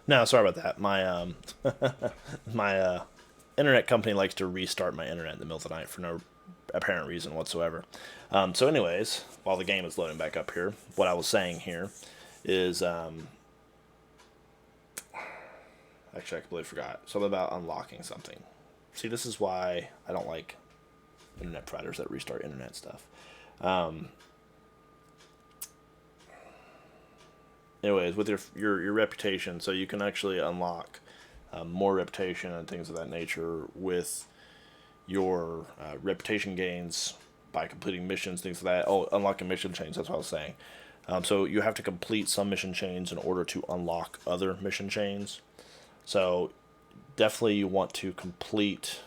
No, sorry about that. My my internet company likes to restart my internet in the middle of the night for no apparent reason whatsoever. So, anyways, while the game is loading back up here, what I was saying here is actually I completely forgot something about unlocking something. See, this is why I don't like internet providers that restart internet stuff. Um, anyways, with your reputation, so you can actually unlock more reputation and things of that nature with your reputation gains by completing missions, things like that. Oh, unlocking mission chains. That's what I was saying. So you have to complete some mission chains in order to unlock other mission chains. So definitely you want to complete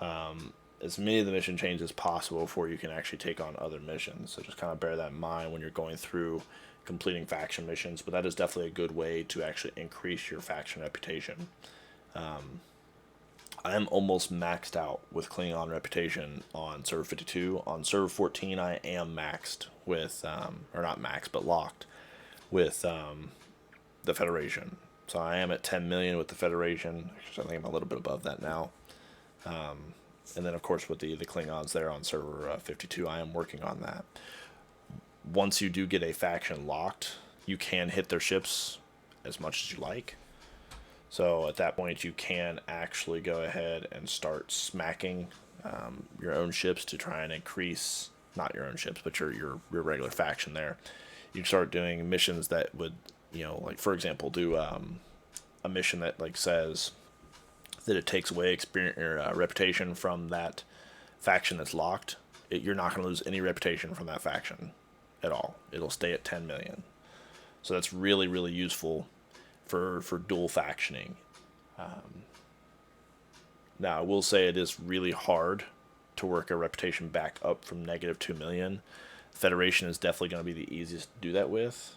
as many of the mission chains as possible before you can actually take on other missions. So just kind of bear that in mind when you're going through completing faction missions. But that is definitely a good way to actually increase your faction reputation. I am almost maxed out with Klingon reputation on server 52. On server 14, I am maxed with, or not maxed, but locked with the Federation. So I am at 10 million with the Federation. Actually, I think I'm a little bit above that now. And then, of course, with the Klingons there on server 52, I am working on that. Once you do get a faction locked, you can hit their ships as much as you like. So at that point, you can actually go ahead and start smacking your own ships to try and increase, not your own ships, but your regular faction there. You can start doing missions that would, like, for example, do a mission that, like, says that it takes away experience or reputation from that faction that's locked. You're not going to lose any reputation from that faction at all. It'll stay at 10 million. So that's really, really useful for dual factioning. Now, I will say it is really hard to work a reputation back up from negative 2 million. Federation is definitely going to be the easiest to do that with.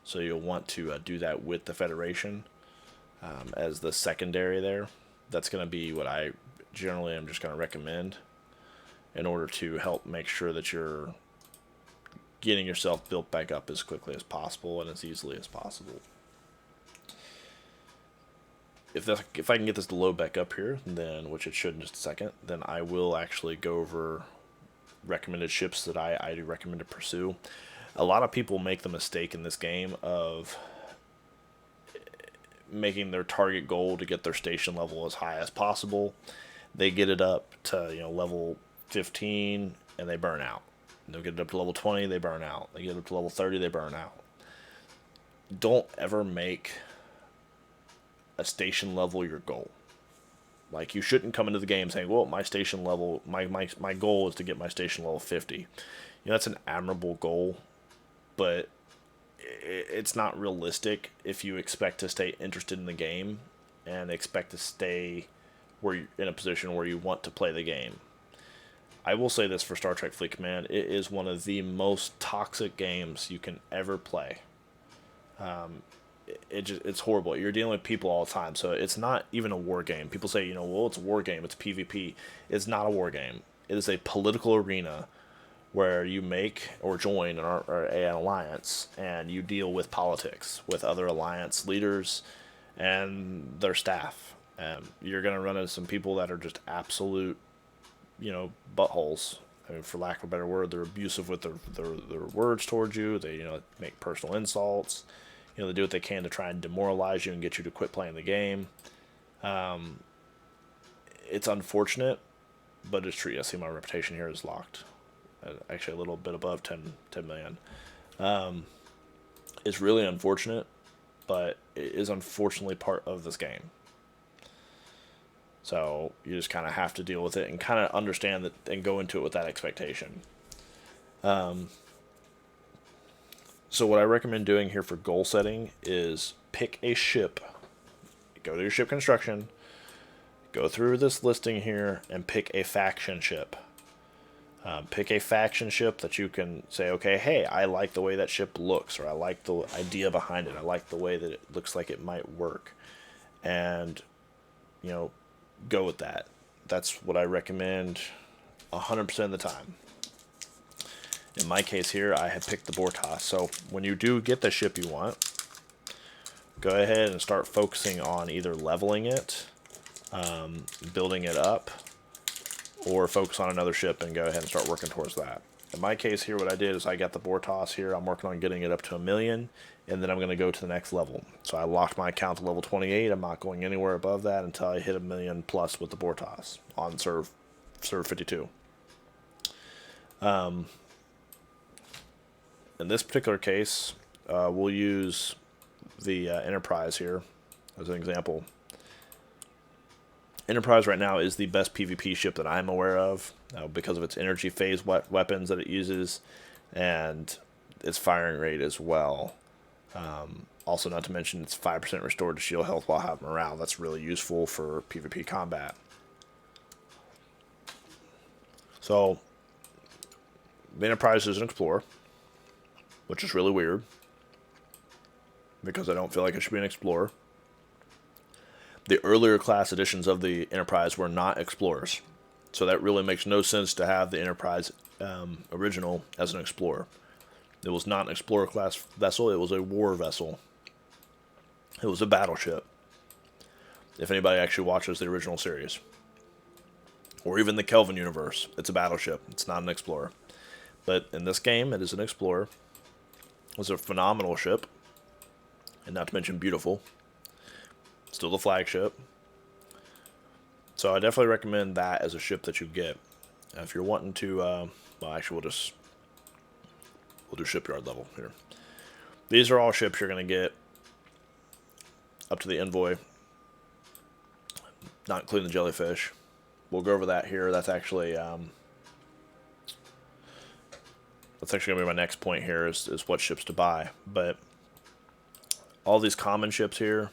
So you'll want to do that with the Federation as the secondary there. That's going to be what I generally am just going to recommend in order to help make sure that you're getting yourself built back up as quickly as possible and as easily as possible. If I can get this to load back up here, then, which it should in just a second, then I will actually go over recommended ships that I do recommend to pursue. A lot of people make the mistake in this game of making their target goal to get their station level as high as possible. They get it up to level 15 and they burn out. They'll get it up to level 20, they burn out. They get it up to level 30, they burn out. Don't ever make a station level your goal. Like, you shouldn't come into the game saying, well, my station level, my goal is to get my station level 50. That's an admirable goal, but it's not realistic if you expect to stay interested in the game and expect to stay where you're in a position where you want to play the game. I will say this for Star Trek Fleet Command, it is one of the most toxic games you can ever play. It's horrible. You're dealing with people all the time, so it's not even a war game. People say, well, it's a war game, it's PvP. It's not a war game. It is a political arena where you make or join an alliance, and you deal with politics with other alliance leaders and their staff. You're going to run into some people that are just absolute, buttholes. I mean, for lack of a better word, they're abusive with their words towards you. They, make personal insults. They do what they can to try and demoralize you and get you to quit playing the game. It's unfortunate, but it's true. I see my reputation here is locked. Actually, a little bit above 10 million. It's really unfortunate, but it is unfortunately part of this game. So you just kind of have to deal with it and kind of understand that and go into it with that expectation. So what I recommend doing here for goal setting is pick a ship, go to your ship construction, go through this listing here, and pick a faction ship. Pick a faction ship that you can say, okay, hey, I like the way that ship looks, or I like the idea behind it. I like the way that it looks like it might work. And, go with that. That's what I recommend 100% of the time. In my case here, I have picked the Bortas. So when you do get the ship you want, go ahead and start focusing on either leveling it, building it up, or focus on another ship and go ahead and start working towards that. In my case here, what I did is I got the Bortos here. I'm working on getting it up to 1 million, and then I'm going to go to the next level. So I locked my account to level 28. I'm not going anywhere above that until I hit 1 million plus with the Bortos on serve 52. In this particular case, we'll use the Enterprise here as an example. Enterprise right now is the best PvP ship that I'm aware of because of its energy phase weapons that it uses and its firing rate as well. Also, not to mention it's 5% restored to shield health while having morale. That's really useful for PvP combat. So, the Enterprise is an Explorer, which is really weird because I don't feel like it should be an Explorer. The earlier class editions of the Enterprise were not Explorers, so that really makes no sense to have the Enterprise original as an Explorer. It was not an Explorer class vessel, it was a war vessel. It was a battleship, if anybody actually watches the original series. Or even the Kelvin universe, it's a battleship, it's not an Explorer. But in this game, it is an Explorer. It was a phenomenal ship, and not to mention beautiful. Still the flagship. So I definitely recommend that as a ship that you get. If you're wanting to, well, actually we'll do shipyard level here. These are all ships you're going to get up to the Envoy, not including the Jellyfish. We'll go over that here. That's actually going to be my next point here is what ships to buy. But all these common ships here,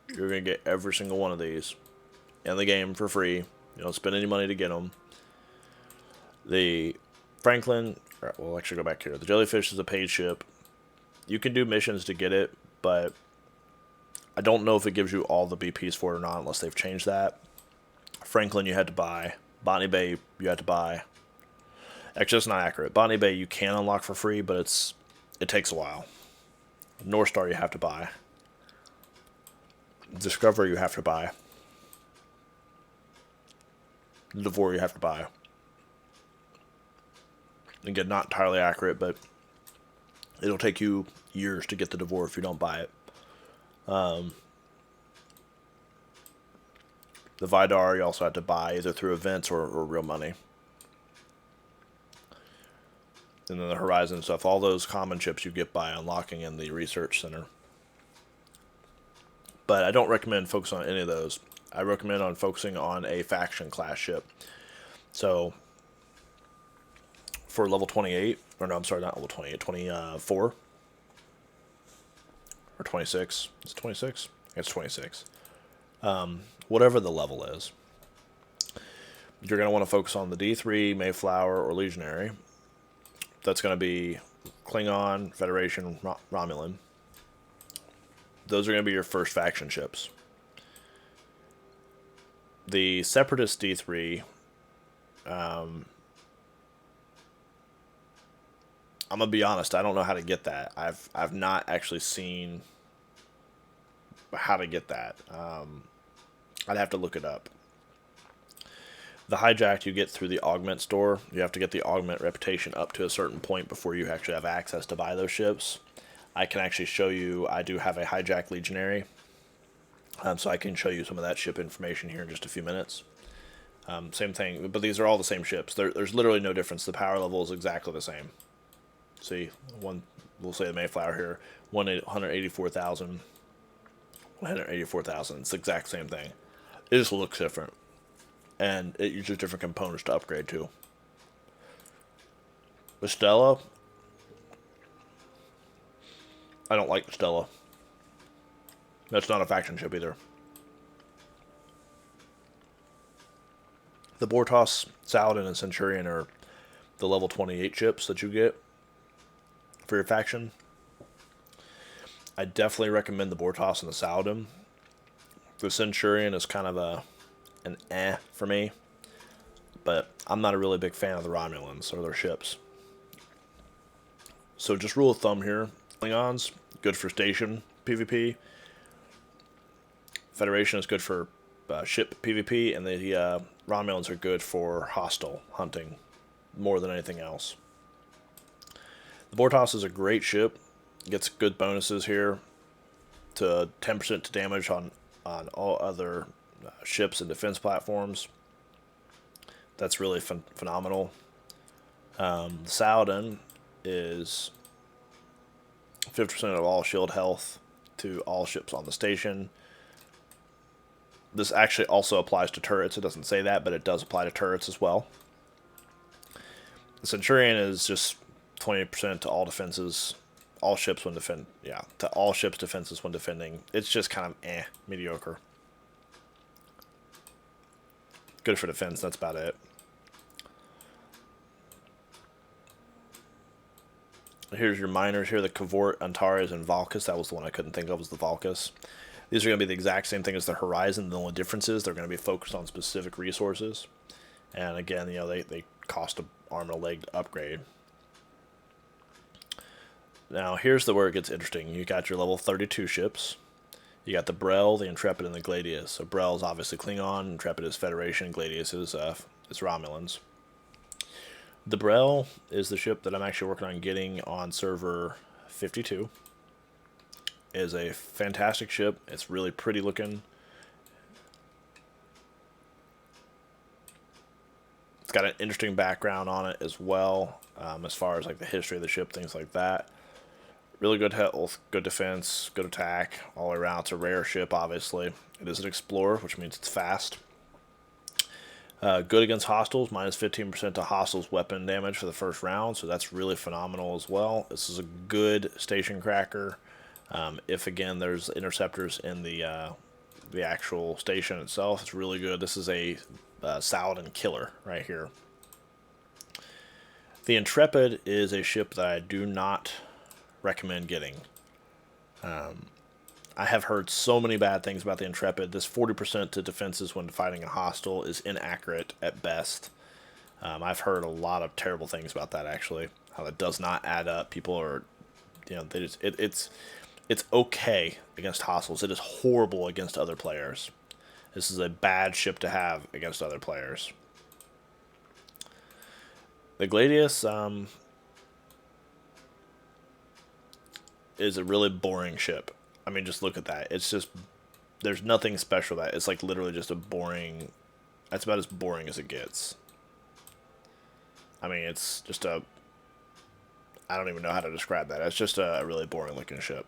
you're going to get every single one of these in the game for free. You don't spend any money to get them. The Franklin, we'll actually go back here. The Jellyfish is a paid ship. You can do missions to get it, but I don't know if it gives you all the BPs for it or not unless they've changed that. Franklin you had to buy. Botany Bay you had to buy. Actually, that's not accurate. Botany Bay you can unlock for free, but it takes a while. North Star you have to buy. Discovery you have to buy. Devore you have to buy. Again, not entirely accurate, but it'll take you years to get the Devore if you don't buy it. The Vidar you also have to buy either through events or real money. And then the Horizon stuff, all those common ships you get by unlocking in the research center. But I don't recommend focusing on any of those. I recommend on focusing on a faction class ship. So for level 28, or no, I'm sorry, not level 28, 24 or 26. It's 26. It's 26. Whatever the level is, you're going to want to focus on the D3, Mayflower, or Legionary. That's going to be Klingon, Federation, Romulan. Those are going to be your first faction ships. The Separatist D3, I'm going to be honest, I don't know how to get that. I've not actually seen how to get that. I'd have to look it up. The Hijacked you get through the Augment store. You have to get the Augment reputation up to a certain point before you actually have access to buy those ships. I can actually show you, I do have a Hijacked Legionary. So I can show you some of that ship information here in just a few minutes. Same thing, but these are all the same ships. There's literally no difference. The power level is exactly the same. See, we'll say the Mayflower here, 184,000. 184,000. It's the exact same thing. It just looks different. And it uses different components to upgrade to. The Stella, I don't like the Stella. That's not a faction ship either. The Bortos, Saladin, and Centurion are the level 28 ships that you get for your faction. I definitely recommend the Bortos and the Saladin. The Centurion is kind of an eh for me, but I'm not a really big fan of the Romulans or their ships. So just rule of thumb here, Klingons, good for station PvP. Federation is good for ship PvP, and the Romulans are good for hostile hunting more than anything else. The Bortos is a great ship. Gets good bonuses here to 10% to damage on all other ships and defense platforms. That's really phenomenal. Saladin is 50% of all shield health to all ships on the station. This actually also applies to turrets. It doesn't say that, but it does apply to turrets as well. The Centurion is just 20% to all defenses, all ships when to all ships defenses when defending. It's just kind of mediocre. Good for defense, that's about it. Here's your miners here, the Cavort, Antares, and Valkus. That was the one I couldn't think of, was the Valkus. These are going to be the exact same thing as the Horizon. The only difference is they're going to be focused on specific resources. And again, they cost an arm and a leg to upgrade. Now, here's where it gets interesting. You got your level 32 ships. You got the Brel, the Intrepid, and the Gladius. So Brel is obviously Klingon, Intrepid is Federation, Gladius is Romulans. The Brel is the ship that I'm actually working on getting on server 52. It is a fantastic ship. It's really pretty looking. It's got an interesting background on it as well, as far as like the history of the ship, things like that. Really good health, good defense, good attack, all the way around. It's a rare ship, obviously. It is an explorer, which means it's fast. Good against hostiles, minus 15% to hostiles weapon damage for the first round, so that's really phenomenal as well. This is a good station cracker. If again there's interceptors in the actual station itself, it's really good. This is a Saladin killer right here. The Intrepid is a ship that I do not recommend getting. I have heard so many bad things about the Intrepid. This 40% to defenses when fighting a hostile is inaccurate at best. I've heard a lot of terrible things about that, actually. How that does not add up. People are, it's okay against hostiles. It is horrible against other players. This is a bad ship to have against other players. The Gladius is a really boring ship. I mean, just look at that. It's just, there's nothing special that. It's like literally just a boring, that's about as boring as it gets. I mean, it's just I don't even know how to describe that. It's just a really boring looking ship.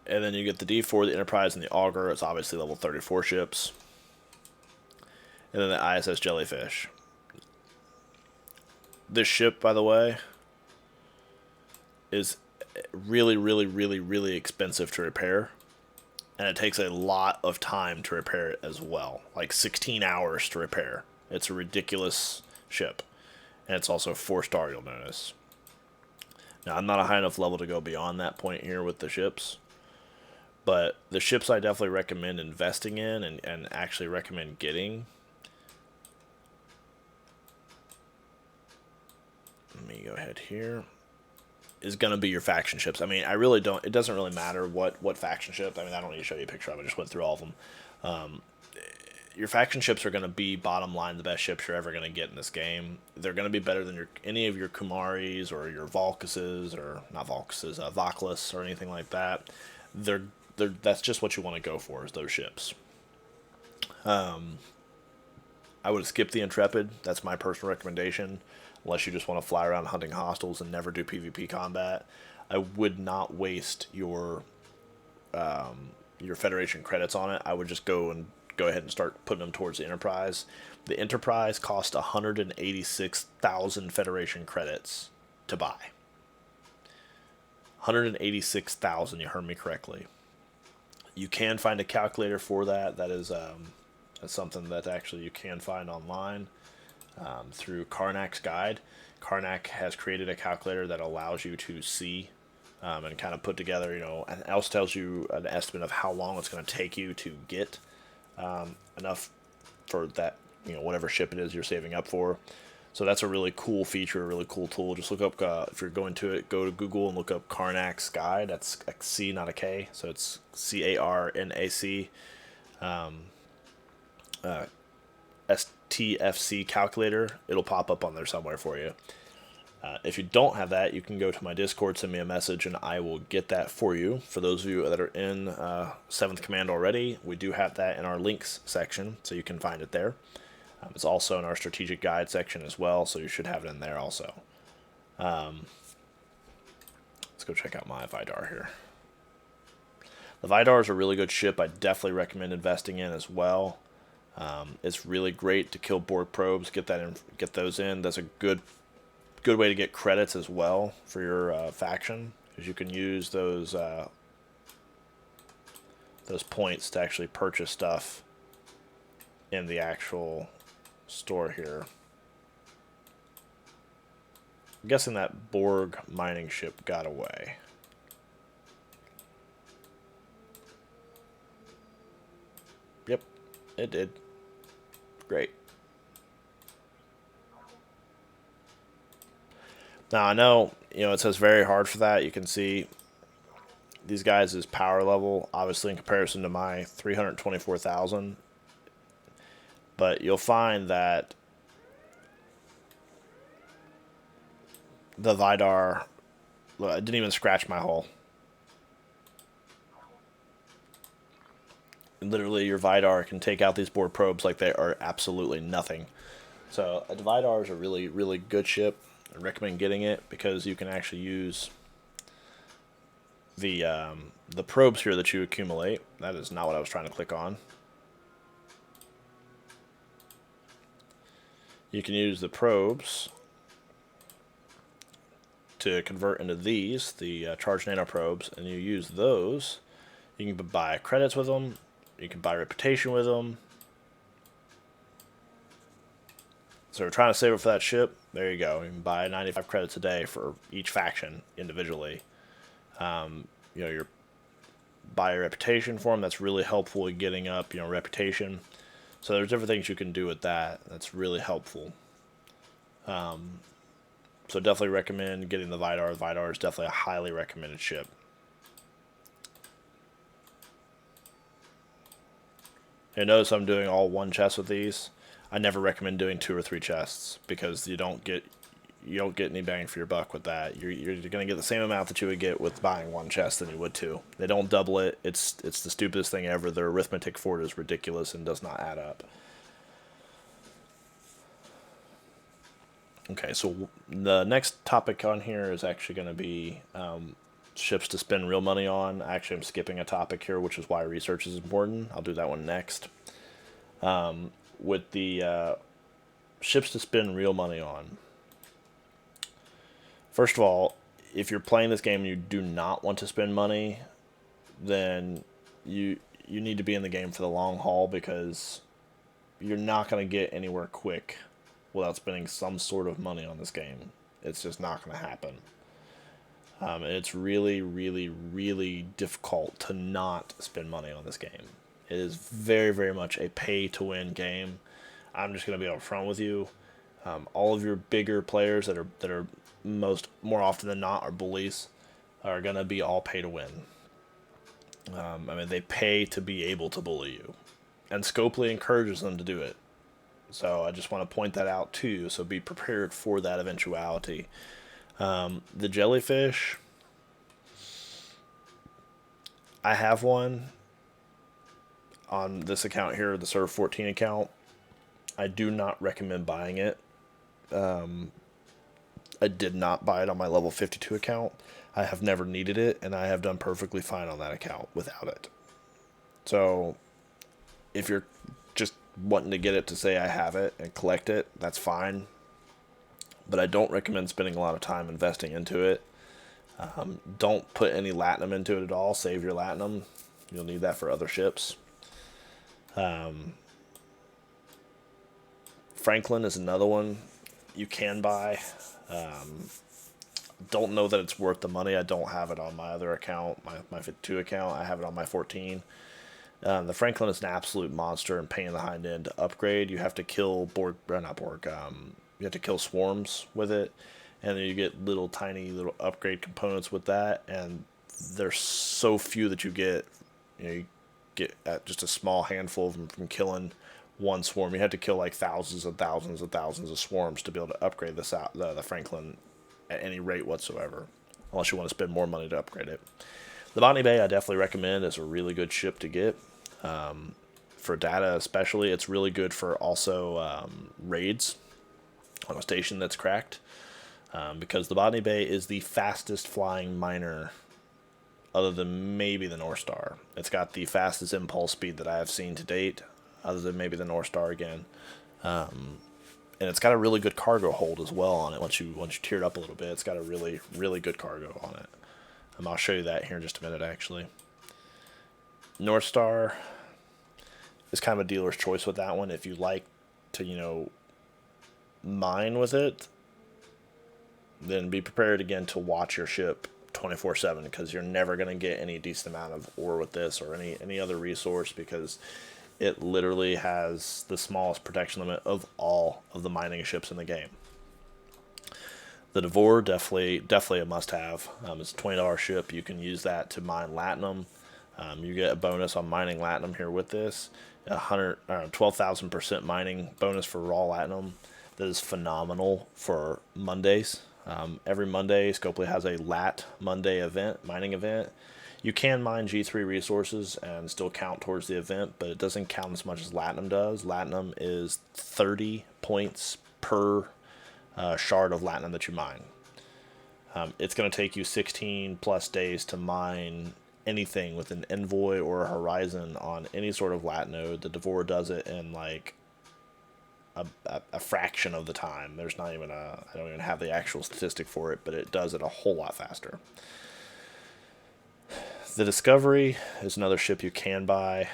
And then you get the D4, the Enterprise, and the Augur. It's obviously level 34 ships. And then the ISS Jellyfish. This ship, by the way, is really, really, really, really expensive to repair. And it takes a lot of time to repair it as well. Like 16 hours to repair. It's a ridiculous ship. And it's also 4-star, you'll notice. Now, I'm not a high enough level to go beyond that point here with the ships. But the ships I definitely recommend investing in and actually recommend getting. Let me go ahead here. Is going to be your faction ships. I mean, I really don't, it doesn't really matter what faction ship. I mean, I don't need to show you a picture of it. I just went through all of them. Your faction ships are going to be, bottom line, the best ships you're ever going to get in this game. They're going to be better than any of your Kumaris or your Valkuses, or not Valkuses, Vaklis or anything like that. That's just what you want to go for, is those ships. I would skip the Intrepid. That's my personal recommendation. Unless you just want to fly around hunting hostiles and never do PvP combat. I would not waste your Federation credits on it. I would just go ahead and start putting them towards the Enterprise. The Enterprise cost 186,000 Federation credits to buy. 186,000, you heard me correctly. You can find a calculator for that. That's something that actually you can find online. Through Karnak's guide. Karnak has created a calculator that allows you to see and kind of put together, and else tells you an estimate of how long it's going to take you to get enough for that, whatever ship it is you're saving up for. So that's a really cool feature, a really cool tool. Just look up, if you're going to it, go to Google and look up Karnac's Guide. That's a C, not a K. So it's Carnac, STFC calculator. It'll pop up on there somewhere for you. If you don't have that, you can go to my Discord, send me a message, and I will get that for you. For those of you that are in 7th Command already, we do have that in our links section, so you can find it there. It's also in our strategic guide section as well, so you should have it in there also. Let's go check out my Vidar here. The Vidar is a really good ship. I definitely recommend investing in as well. It's really great to kill Borg probes, get those in. That's a good way to get credits as well for your faction, because you can use those points to actually purchase stuff in the actual store here. I'm guessing that Borg mining ship got away. Yep, it did. Great. Now I know, it says very hard for that. You can see these guys' power level, obviously in comparison to my 324,000. But you'll find that the Vidar, look, it didn't even scratch my hull. Literally, your Vidar can take out these Borg probes like they are absolutely nothing. So a Vidar is a really, really good ship. I recommend getting it because you can actually use the probes here that you accumulate. That is not what I was trying to click on. You can use the probes to convert into these, the charged nano probes, and you use those. You can buy credits with them. You can buy reputation with them. So we're trying to save it for that ship. There you go. You can buy 95 credits a day for each faction individually. You buy a reputation for them. That's really helpful in getting up, reputation. So there's different things you can do with that. That's really helpful. So definitely recommend getting the Vidar. The Vidar is definitely a highly recommended ship. And notice I'm doing all one chest with these. I never recommend doing 2 or 3 chests because you don't get any bang for your buck with that. You're going to get the same amount that you would get with buying 1 chest than you would 2. They don't double it. It's the stupidest thing ever. Their arithmetic for it is ridiculous and does not add up. Okay, so the next topic on here is actually going to be ships to spend real money on. Actually, I'm skipping a topic here, which is why research is important. I'll do that one next. With the ships to spend real money on. First of all, if you're playing this game and you do not want to spend money, then you need to be in the game for the long haul, because you're not going to get anywhere quick without spending some sort of money on this game. It's just not going to happen. It's really, really, really difficult to not spend money on this game. It is very, very much a pay-to-win game. I'm just going to be upfront with you. All of your bigger players that are more often than not are bullies are going to be all pay-to-win. They pay to be able to bully you, and Scopely encourages them to do it. So I just want to point that out too. So be prepared for that eventuality. The jellyfish, I have one on this account here, the Serve 14 account. I do not recommend buying it. I did not buy it on my level 52 account. I have never needed it, and I have done perfectly fine on that account without it. So if you're just wanting to get it to say I have it and collect it, that's fine. But I don't recommend spending a lot of time investing into it. Don't put any latinum into it at all. Save your latinum. You'll need that for other ships. Franklin is another one you can buy. Don't know that it's worth the money. I don't have it on my other account, my 52 account. I have it on my 14. The Franklin is an absolute monster and pain in the hind end to upgrade. You have to kill you have to kill swarms with it, and then you get little tiny little upgrade components with that, and there's so few that you get. You get at just a small handful of them from killing one swarm. You have to kill like thousands and thousands and thousands of swarms to be able to upgrade this out the Franklin at any rate whatsoever, unless you want to spend more money to upgrade it. The Botany Bay I definitely recommend is a really good ship to get. For data especially, it's really good for also raids on a station that's cracked. Because the Botany Bay is the fastest flying miner other than maybe the North Star. It's got the fastest impulse speed that I have seen to date, other than maybe the North Star again. And it's got a really good cargo hold as well on it. Once you tear it up a little bit, it's got a really, really good cargo on it. I'll show you that here in just a minute, actually. North Star is kind of a dealer's choice with that one. If you like to, mine with it, then be prepared again to watch your ship 24/7, because you're never going to get any decent amount of ore with this or any other resource, because it literally has the smallest protection limit of all of the mining ships in the game. The Devore, definitely a must-have. It's a $20 ship. You can use that to mine Latinum. You get a bonus on mining Latinum here with this. 12,000% mining bonus for raw Latinum. That is phenomenal for Mondays. Every Monday, Scopely has a Lat Monday mining event. You can mine G3 resources and still count towards the event, but it doesn't count as much as Latinum does. Latinum is 30 points per shard of Latinum that you mine. It's going to take you 16 plus days to mine anything with an Envoy or a Horizon on any sort of Lat node. The Devore does it in like a fraction of the time. There's not even I don't even have the actual statistic for it, but it does it a whole lot faster. The Discovery is another ship you can buy.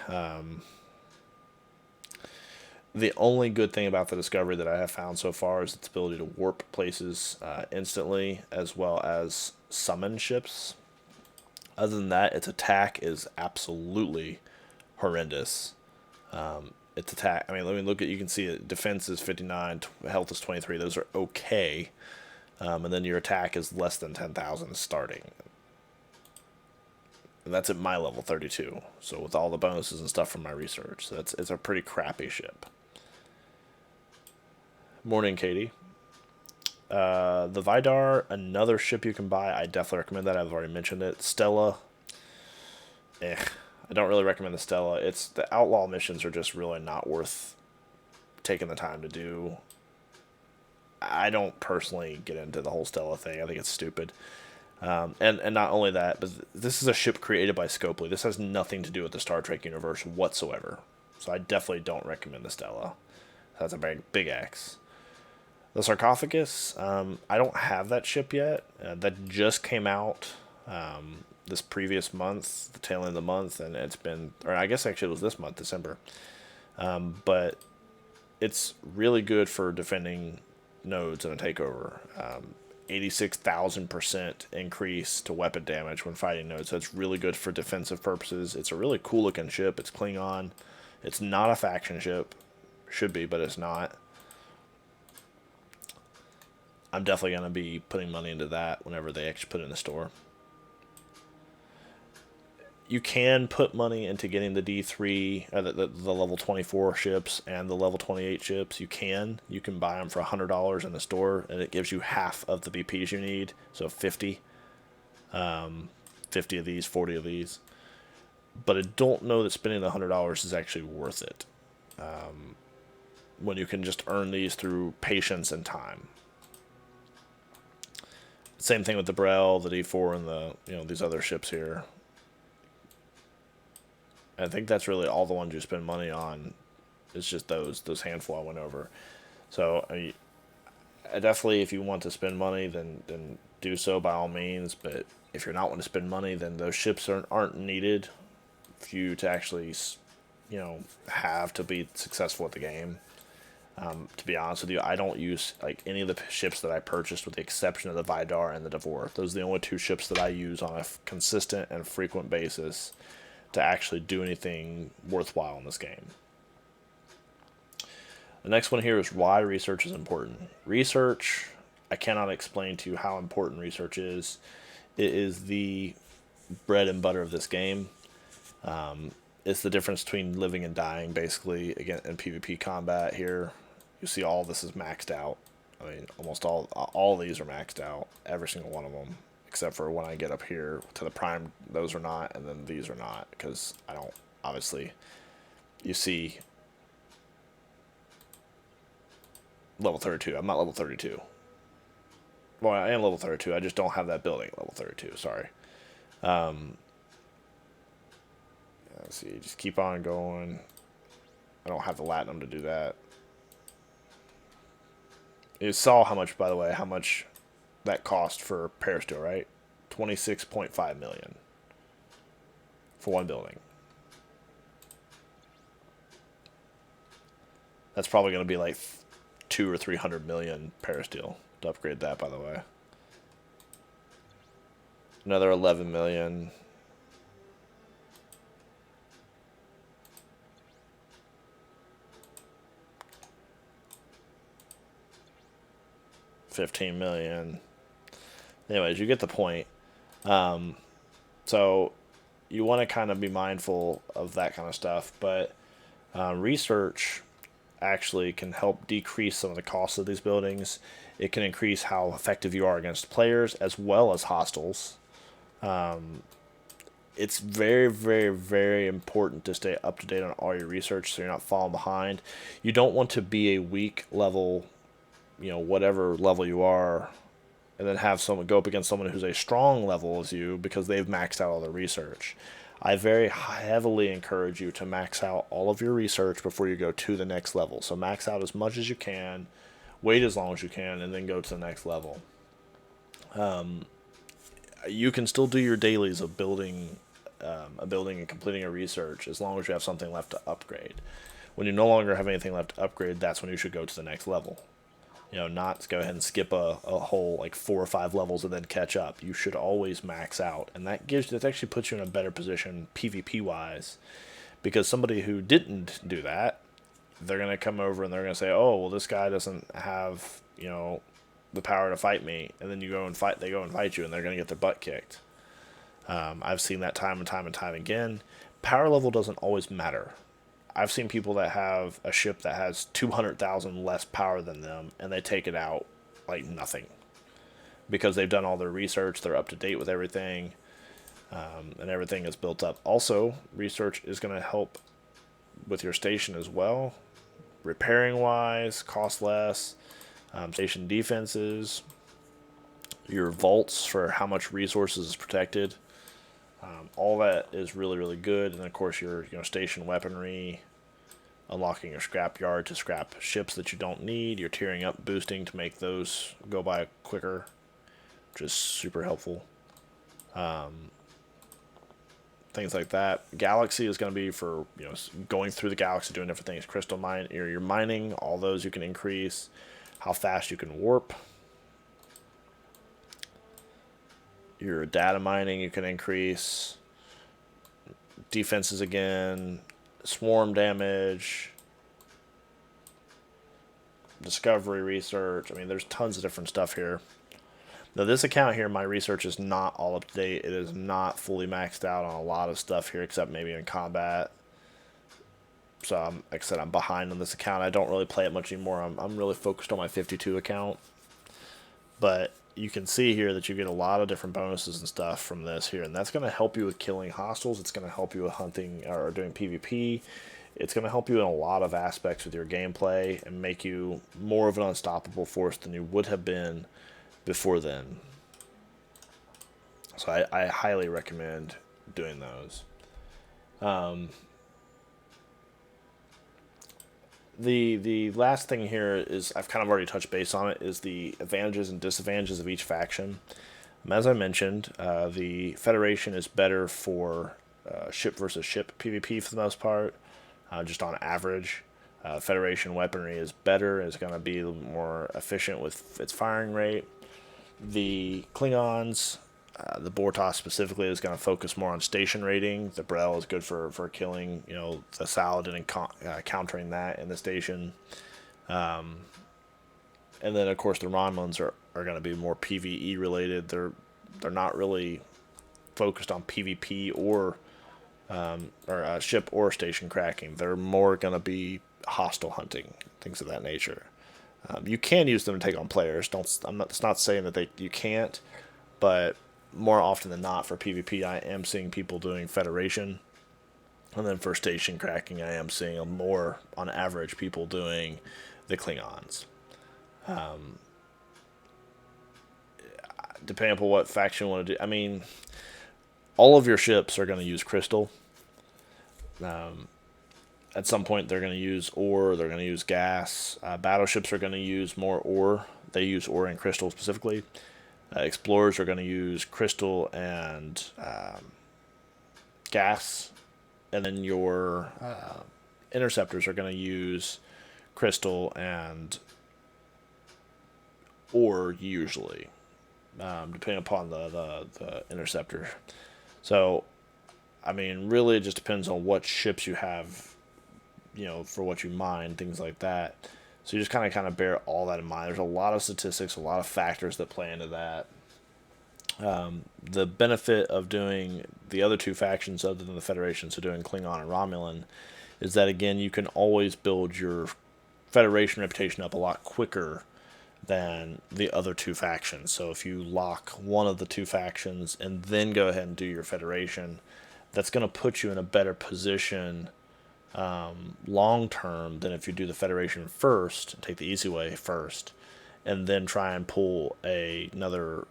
The only good thing about the Discovery that I have found so far is its ability to warp places instantly, as well as summon ships. Other than that, its attack is absolutely horrendous. Its attack, let me look at, you can see it, defense is 59, health is 23, those are okay. And then your attack is less than 10,000 starting. And that's at my level 32, so with all the bonuses and stuff from my research. So it's a pretty crappy ship. Morning, Katie. The Vidar, another ship you can buy. I definitely recommend that. I've already mentioned it. Stella. I don't really recommend the Stella. The outlaw missions are just really not worth taking the time to do. I don't personally get into the whole Stella thing. I think it's stupid. And not only that, but this is a ship created by Scopely. This has nothing to do with the Star Trek universe whatsoever. So I definitely don't recommend the Stella. That's a big X. The Sarcophagus, I don't have that ship yet. That just came out this previous month, the tail end of the month, and it's been, or I guess actually it was this month, December. But it's really good for defending nodes in a takeover. 86,000% increase to weapon damage when fighting nodes. So it's really good for defensive purposes. It's a really cool looking ship. It's Klingon. It's not a faction ship. Should be, but it's not. I'm definitely going to be putting money into that whenever they actually put it in the store. You can put money into getting the D3, the level 24 ships and the level 28 ships. You can buy them for $100 in the store, and it gives you half of the BPs you need. So 50 of these, 40 of these. But I don't know that spending the $100 is actually worth it. When you can just earn these through patience and time. Same thing with the Brel, the D4, and the these other ships here. I think that's really all the ones you spend money on. It's just those handful I went over. So I definitely, if you want to spend money, then do so by all means. But if you're not wanting to spend money, then those ships aren't needed for you to actually, have to be successful at the game. To be honest with you, I don't use any of the ships that I purchased, with the exception of the Vidar and the Devore. Those are the only two ships that I use on a consistent and frequent basis to actually do anything worthwhile in this game. The next one here is why research is important. Research, I cannot explain to you how important research is. It is the bread and butter of this game. It's the difference between living and dying, basically, again, in PvP combat here. You see all this is maxed out. I mean, almost all these are maxed out. Every single one of them. Except for when I get up here to the prime, those are not, and then these are not. Because I don't, obviously, you see level 32. I'm not level 32. Well, I am level 32. I just don't have that building at level 32. Sorry. Let's see. Just keep on going. I don't have the latinum to do that. You saw how much, by the way, how much that cost for Peristeel, right? 26.5 million for one building. That's probably going to be like 200 or 300 million Peristeel to upgrade that, by the way. Another 11 million. $15 million. Anyways, you get the point. So you want to kind of be mindful of that kind of stuff, but research actually can help decrease some of the costs of these buildings. It can increase how effective you are against players as well as hostiles. It's very, very, very important to stay up to date on all your research so you're not falling behind. You don't want to be a weak level, whatever level you are, and then have someone go up against someone who's a strong level as you because they've maxed out all their research. I very heavily encourage you to max out all of your research before you go to the next level. So max out as much as you can, wait as long as you can, and then go to the next level. You can still do your dailies of building a building and completing a research as long as you have something left to upgrade. When you no longer have anything left to upgrade, that's when you should go to the next level. Not go ahead and skip a whole like 4 or 5 levels and then catch up. You should always max out, and that actually puts you in a better position PvP wise, because somebody who didn't do that, they're gonna come over and they're gonna say, oh well, this guy doesn't have the power to fight me, and then they go and fight you, and they're gonna get their butt kicked. I've seen that time and time and time again. Power level doesn't always matter. I've seen people that have a ship that has 200,000 less power than them, and they take it out like nothing. Because they've done all their research, they're up to date with everything, and everything is built up. Also, research is going to help with your station as well. Repairing-wise, cost less. Station defenses. Your vaults for how much resources is protected. All that is really, really good. And of course your station weaponry, unlocking your scrap yard to scrap ships that you don't need, your tiering up boosting to make those go by quicker, which is super helpful. Things like that. Galaxy is going to be for going through the galaxy, doing different things. Crystal mine, your mining, all those you can increase. How fast you can warp. Your data mining you can increase. Defenses again, swarm damage, discovery research. I mean, there's tons of different stuff here. Now, this account here, my research is not all up to date. It is not fully maxed out on a lot of stuff here, except maybe in combat. So, like I said, I'm behind on this account. I don't really play it much anymore. I'm really focused on my 52 account. But you can see here that you get a lot of different bonuses and stuff from this here, and that's going to help you with killing hostiles. It's going to help you with hunting or doing PvP. It's going to help you in a lot of aspects with your gameplay and make you more of an unstoppable force than you would have been before then. So I highly recommend doing those. The last thing here is, I've kind of already touched base on it, is the advantages and disadvantages of each faction. As I mentioned, the Federation is better for ship versus ship PvP for the most part, just on average. Federation weaponry is better, it's going to be a little more efficient with its firing rate. The Klingons, the Bortos specifically, is going to focus more on station rating. The Brel is good for killing, the Saladin and countering that in the station. And then of course the Romulans are going to be more PvE related. They're not really focused on PvP or ship or station cracking. They're more going to be hostile hunting, things of that nature. You can use them to take on players. Don't I'm not. It's not saying that you can't, but more often than not for PvP, I am seeing people doing Federation, and then for station cracking, I am seeing more on average people doing the Klingons. Depending upon what faction you want to do. I mean, all of your ships are going to use crystal. At some point, they're going to use ore. They're going to use gas. Battleships are going to use more ore. They use ore and crystal specifically. Explorers are going to use crystal and gas, and then your interceptors are going to use crystal and ore usually, depending upon the interceptor. So, I mean, really, it just depends on what ships you have, for what you mine, things like that. So you just kind of bear all that in mind. There's a lot of statistics, a lot of factors that play into that. The benefit of doing the other two factions other than the Federation, so doing Klingon and Romulan, is that again you can always build your Federation reputation up a lot quicker than the other two factions. So if you lock one of the two factions and then go ahead and do your Federation, that's going to put you in a better position long term than if you do the Federation first, take the easy way first, and then try and pull another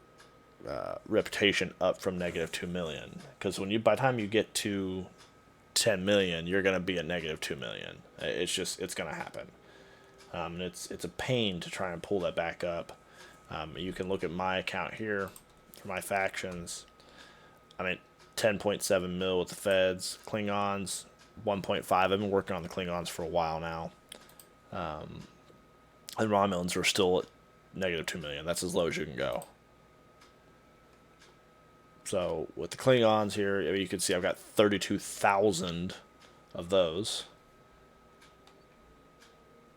reputation up from -2 million. Because by the time you get to 10 million, you're going to be at -2 million. It's going to happen. And it's a pain to try and pull that back up. You can look at my account here for my factions. I mean, 10.7 mil with the Feds, Klingons 1.5. I've been working on the Klingons for a while now. And Romulans are still at -2 million. That's as low as you can go. So with the Klingons here, you can see I've got 32,000 of those.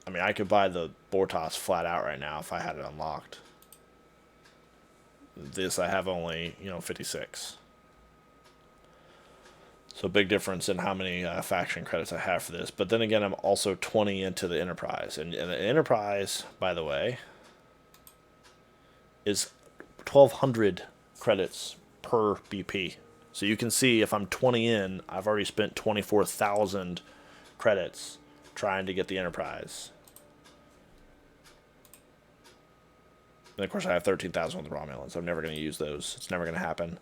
I mean, I could buy the Bortos flat out right now if I had it unlocked. This I have only, 56. So big difference in how many faction credits I have for this. But then again, I'm also 20 into the Enterprise. And the Enterprise, by the way, is 1,200 credits per BP. So you can see if I'm 20 in, I've already spent 24,000 credits trying to get the Enterprise. And of course I have 13,000 with the Romulans. I'm never going to use those. It's never going to happen.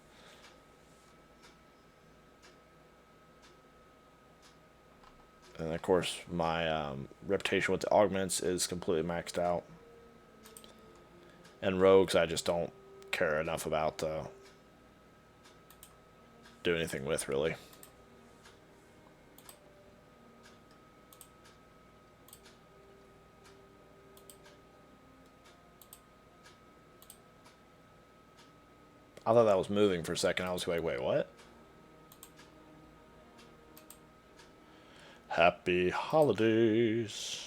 And of course my reputation with the augments is completely maxed out. And rogues I just don't care enough about to do anything with, really. I thought that was moving for a second. I was like, wait, what? Happy holidays.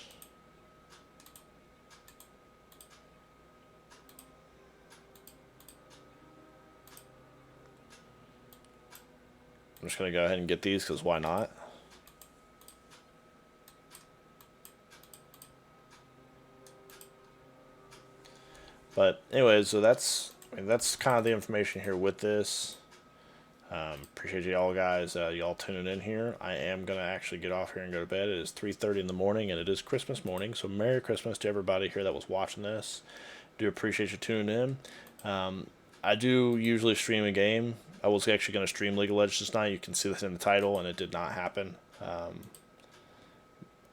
I'm just going to go ahead and get these because why not? But anyways, so that's kind of the information here with this. Appreciate y'all guys, y'all tuning in here. I am going to actually get off here and go to bed. It is 3:30 in the morning, and it is Christmas morning. So Merry Christmas to everybody here that was watching this. Do appreciate you tuning in. I do usually stream a game. I was actually going to stream League of Legends tonight. You can see this in the title, and it did not happen.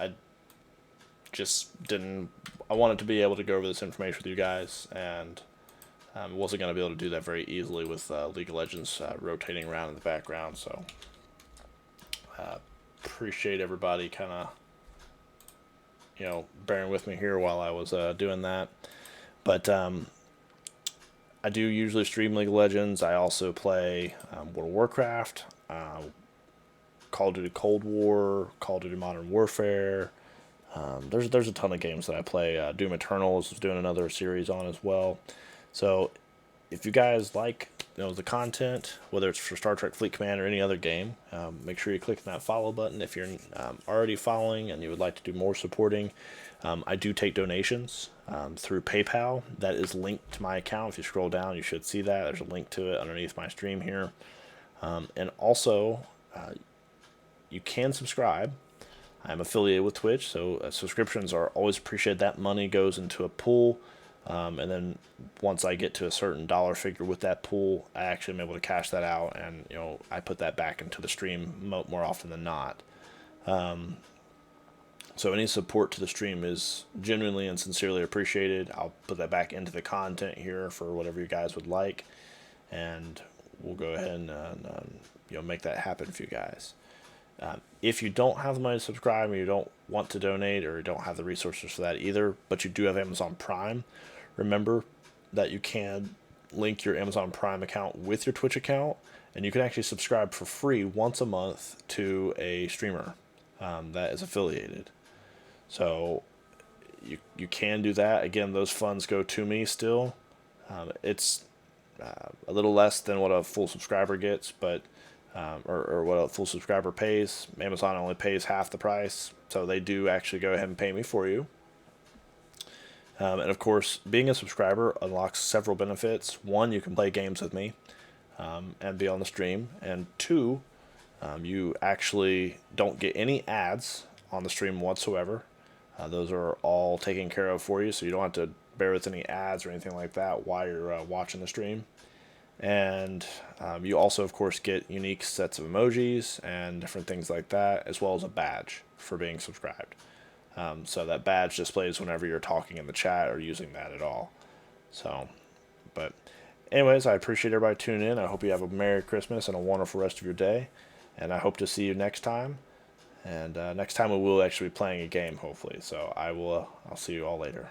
I just didn't. I wanted to be able to go over this information with you guys, and wasn't going to be able to do that very easily with League of Legends rotating around in the background. So appreciate everybody kind of bearing with me here while I was doing that. But I do usually stream League of Legends. I also play World of Warcraft, Call of Duty Cold War, Call of Duty Modern Warfare, There's a ton of games that I play. Doom Eternals is doing another series on as well. So if you guys like the content, whether it's for Star Trek Fleet Command or any other game, make sure you click that follow button. If you're already following and you would like to do more supporting, I do take donations through PayPal. That is linked to my account. If you scroll down, you should see that. There's a link to it underneath my stream here. And also, you can subscribe. I'm affiliated with Twitch, so subscriptions are always appreciated. That money goes into a pool, and then once I get to a certain dollar figure with that pool, I actually am able to cash that out, and I put that back into the stream more often than not. So any support to the stream is genuinely and sincerely appreciated. I'll put that back into the content here for whatever you guys would like, and we'll go ahead and make that happen for you guys. If you don't have the money to subscribe, or you don't want to donate, or you don't have the resources for that either, but you do have Amazon Prime, remember that you can link your Amazon Prime account with your Twitch account, and you can actually subscribe for free once a month to a streamer that is affiliated. So you can do that. Again, those funds go to me still. It's a little less than what a full subscriber gets, but or what a full subscriber pays. Amazon only pays half the price, so they do actually go ahead and pay me for you. And of course, being a subscriber unlocks several benefits. One, you can play games with me and be on the stream. And two, you actually don't get any ads on the stream whatsoever. Those are all taken care of for you, so you don't have to bear with any ads or anything like that while you're watching the stream. And you also, of course, get unique sets of emojis and different things like that, as well as a badge for being subscribed. So that badge displays whenever you're talking in the chat or using that at all. So, but anyways, I appreciate everybody tuning in. I hope you have a Merry Christmas and a wonderful rest of your day. And I hope to see you next time. And next time we will actually be playing a game, hopefully. So I'll see you all later.